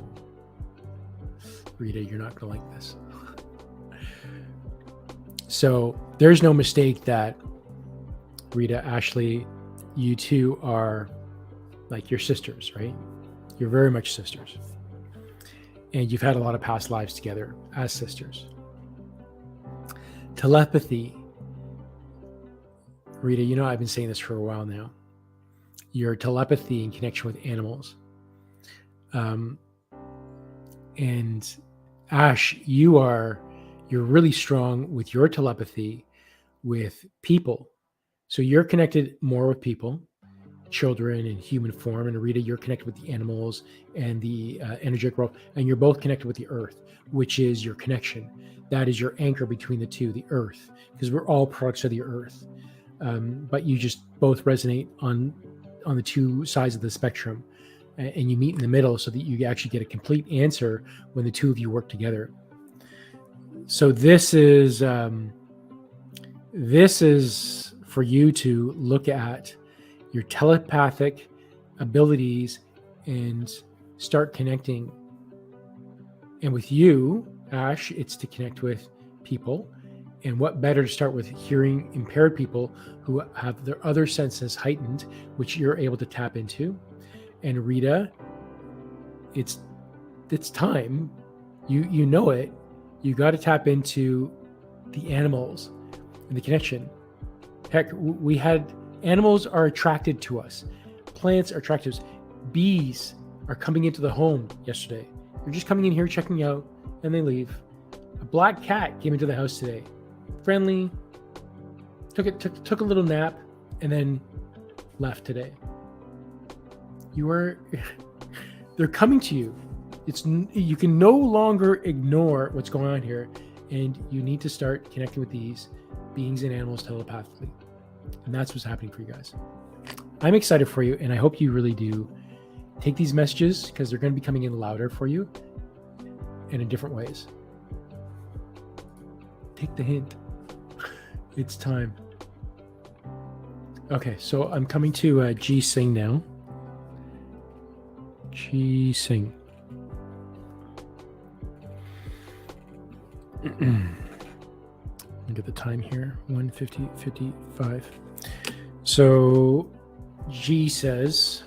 Rita, you're not going to like this. So there's no mistake that Rita, Ashley, you two are like your sisters, right? You're very much sisters. And you've had a lot of past lives together as sisters. Telepathy. Rita, I've been saying this for a while now. Your telepathy in connection with animals. And Ash, you're really strong with your telepathy with people. So you're connected more with people, children in human form. And Rita, you're connected with the animals and the energetic world. And you're both connected with the earth, which is your connection. That is your anchor between the two, the earth, because we're all products of the earth. But you just both resonate on the two sides of the spectrum. And you meet in the middle so that you actually get a complete answer when the two of you work together. So this is for you to look at your telepathic abilities and start connecting. And with you, Ash, it's to connect with people. And what better to start with hearing impaired people who have their other senses heightened, which you're able to tap into. And Rita, it's time. You know it. You got to tap into the animals and the connection. Heck, we had animals are attracted to us. Plants are attracted to us. Bees are coming into the home yesterday. They're just coming in here, checking out, and they leave. A black cat came into the house today. Friendly, took a little nap, and then left today. They're coming to you. You can no longer ignore what's going on here, and you need to start connecting with these beings and animals telepathically. And that's what's happening for you guys. I'm excited for you, and I hope you really do take these messages, because they're going to be coming in louder for you and in different ways. Take the hint. It's time. Okay, so I'm coming to G Singh now. G Singh. Look at the time here, 1:55. So G says,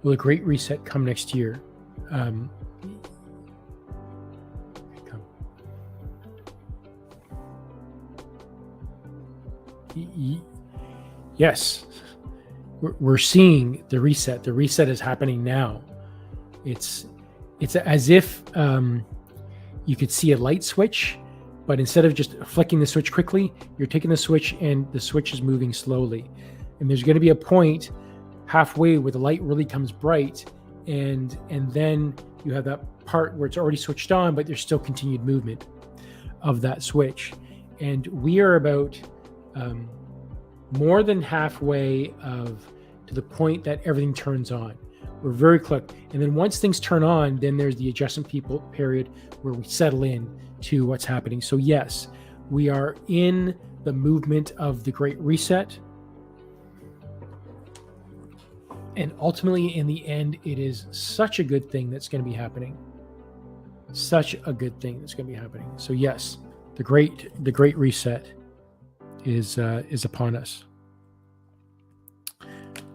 will a great reset come next year? Yes, we're seeing the reset. The reset is happening now. It's as if you could see a light switch, but instead of just flicking the switch quickly, you're taking the switch and the switch is moving slowly. And there's going to be a point halfway where the light really comes bright, and then you have that part where it's already switched on, but there's still continued movement of that switch. And we are about more than halfway to the point that everything turns on. We're very close. And then once things turn on, then there's the adjustment period where we settle in to what's happening. So yes, we are in the movement of the Great Reset. And ultimately, in the end, it is such a good thing that's going to be happening. Such a good thing that's going to be happening. So yes, the Great Reset is upon us.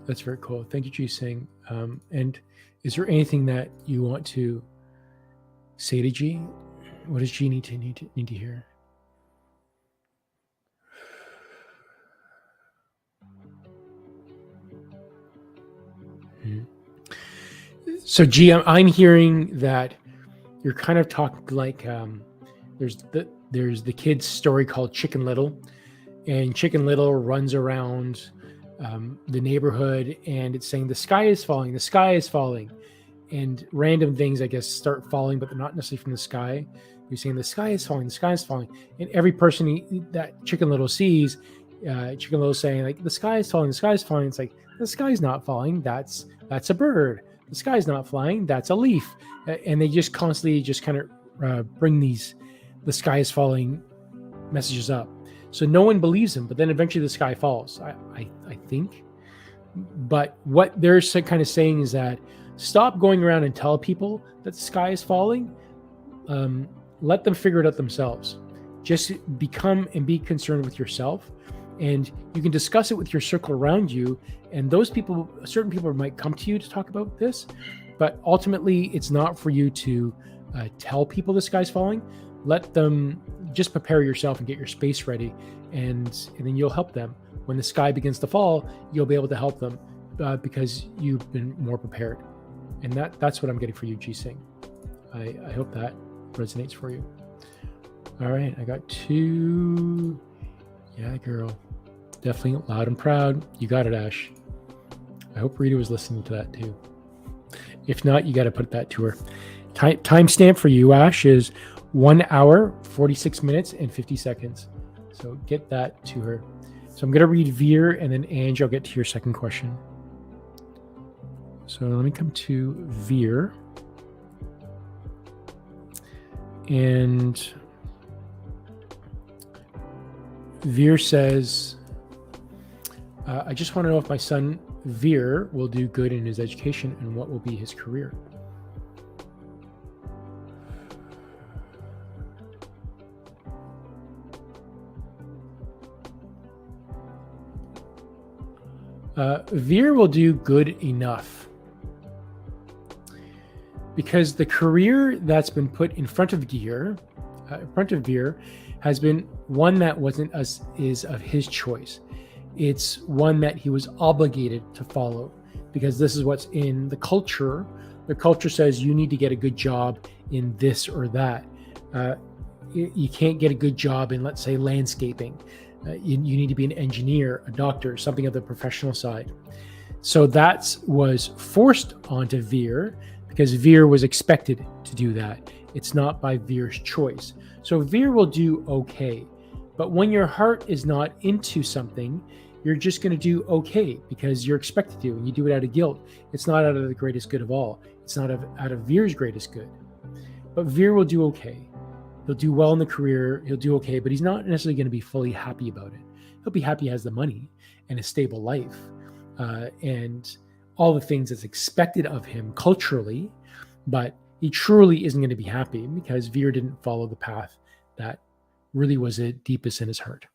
That's very cool. Thank you, G Singh. And is there anything that you want to say to G? What does G need to hear? So G, I'm hearing that you're kind of talking like there's the kid's story called Chicken Little, and Chicken Little runs around the neighborhood, and it's saying the sky is falling, and random things I guess start falling, but they're not necessarily from the sky. You're saying the sky is falling, and every person that Chicken Little sees, Chicken Little saying like the sky is falling. It's like the sky's not falling. That's a bird. The sky's not flying. That's a leaf. And they just constantly just kind of bring the sky is falling messages up. So no one believes them, but then eventually the sky falls, I think. But what they're kind of saying is that stop going around and tell people that the sky is falling. Let them figure it out themselves. Just become and be concerned with yourself. And you can discuss it with your circle around you. And those people, certain people might come to you to talk about this. But ultimately, it's not for you to tell people the sky's falling. Let them just prepare yourself and get your space ready. And then you'll help them. When the sky begins to fall, you'll be able to help them because you've been more prepared. And that's what I'm getting for you, G Singh. I hope that resonates for you. All right, I got 2. Yeah, girl. Definitely loud and proud. You got it, Ash. I hope Rita was listening to that too. If not, you got to put that to her. Timestamp for you, Ash, is 1 hour, 46 minutes, and 50 seconds. So get that to her. So I'm going to read Veer, and then Ange, I'll get to your second question. So let me come to Veer. And Veer says, I just want to know if my son Veer will do good in his education and what will be his career. Veer will do good enough because the career that's been put in front of Veer has been one that is of his choice. It's one that he was obligated to follow because this is what's in the culture. The culture says you need to get a good job in this or that. You can't get a good job in, let's say, landscaping. You need to be an engineer, a doctor, something of the professional side. So that was forced onto Veer because Veer was expected to do that. It's not by Veer's choice. So Veer will do okay. But when your heart is not into something, you're just going to do okay because you're expected to, and you do it out of guilt. It's not out of the greatest good of all. It's not out of Veer's greatest good. But Veer will do okay. He'll do well in the career. He'll do okay, but he's not necessarily going to be fully happy about it. He'll be happy he has the money and a stable life and all the things that's expected of him culturally, but he truly isn't going to be happy because Veer didn't follow the path that really was the deepest in his heart.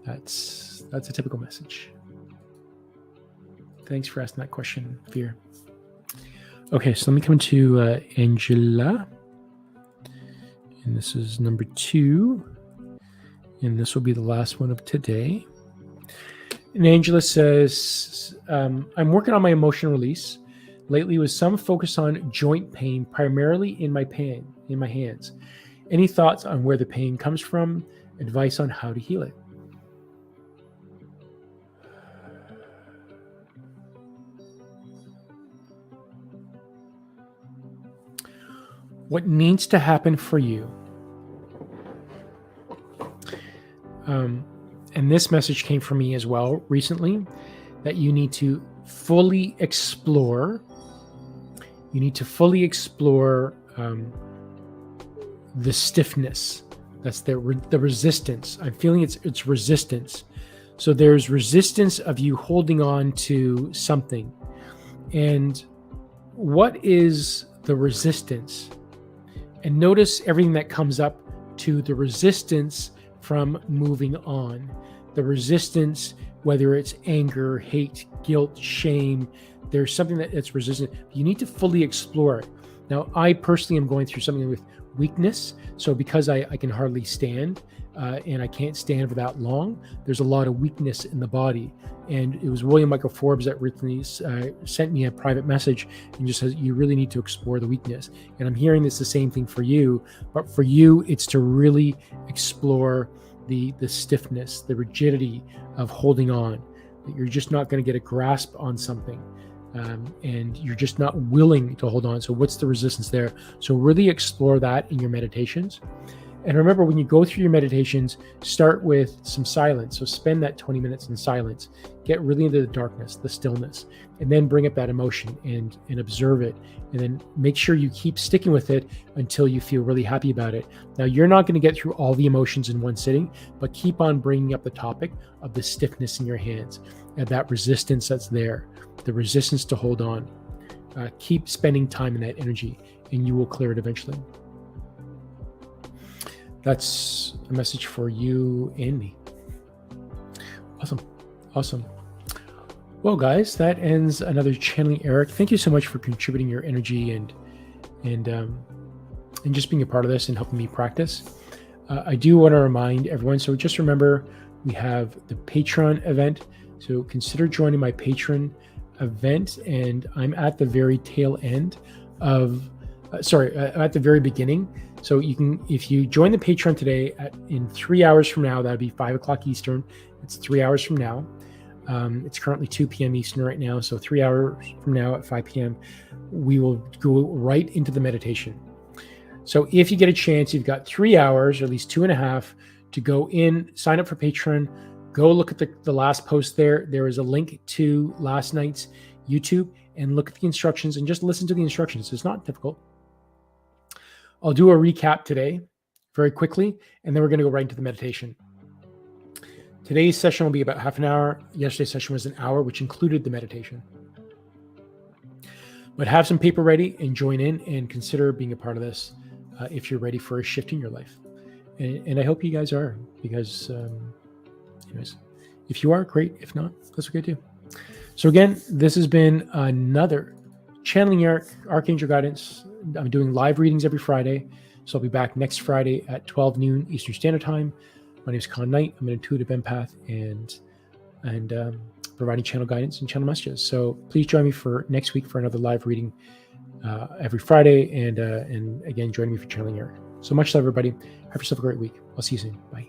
That's a typical message. Thanks for asking that question, Veer. Okay, so let me come to Angela. And this is number 2. And this will be the last one of today. And Angela says, I'm working on my emotion release lately with some focus on joint pain, primarily in my hands. Any thoughts on where the pain comes from? Advice on how to heal it? What needs to happen for you? And this message came from me as well recently, that you need to fully explore. You need to fully explore the stiffness. That's the resistance. I'm feeling it's resistance. So there's resistance of you holding on to something. And what is the resistance? And notice everything that comes up to the resistance from moving on. The resistance, whether it's anger, hate, guilt, shame, there's something that's resistant. You need to fully explore it. Now, I personally am going through something with weakness. So because I can hardly stand and I can't stand for that long, there's a lot of weakness in the body. And it was William Michael Forbes that recently sent me a private message and just says, you really need to explore the weakness. And I'm hearing this the same thing for you, but for you, it's to really explore the stiffness, the rigidity of holding on, that you're just not going to get a grasp on something. And you're just not willing to hold on. So what's the resistance there? So really explore that in your meditations. And remember, when you go through your meditations, start with some silence. So spend that 20 minutes in silence. Get really into the darkness, the stillness, and then bring up that emotion and observe it. And then make sure you keep sticking with it until you feel really happy about it. Now, you're not going to get through all the emotions in one sitting, but keep on bringing up the topic of the stiffness in your hands and that resistance that's there, the resistance to hold on. Keep spending time in that energy, and you will clear it eventually. That's a message for you and me. Awesome. Well, guys, that ends another Channeling Erik. Thank you so much for contributing your energy and just being a part of this and helping me practice. I do want to remind everyone. So just remember, we have the Patreon event. So consider joining my Patreon event, and I'm at the very tail end of. At the very beginning. So you can, if you join the Patreon today in 3 hours from now, that'll be 5 o'clock Eastern. It's 3 hours from now. It's currently 2 p.m. Eastern right now. So 3 hours from now at 5 p.m., we will go right into the meditation. So if you get a chance, you've got 3 hours, or at least 2.5, to go in, sign up for Patreon, go look at the last post there. There is a link to last night's YouTube, and look at the instructions and just listen to the instructions. It's not difficult. I'll do a recap today very quickly, and then we're going to go right into the meditation. Today's session will be about half an hour. Yesterday's session was an hour, which included the meditation. But have some paper ready and join in and consider being a part of this if you're ready for a shift in your life. And I hope you guys are, because anyways, If you are, great. If not, that's okay too. So again, this has been another Channeling Erik, Archangel Guidance. I'm doing live readings every Friday. So I'll be back next Friday at 12 noon Eastern Standard Time. My name is Con Knight. I'm an intuitive empath and providing channel guidance and channel messages. So please join me for next week for another live reading every Friday. And again, join me for Channeling Erik. So much love, everybody. Have yourself a great week. I'll see you soon. Bye.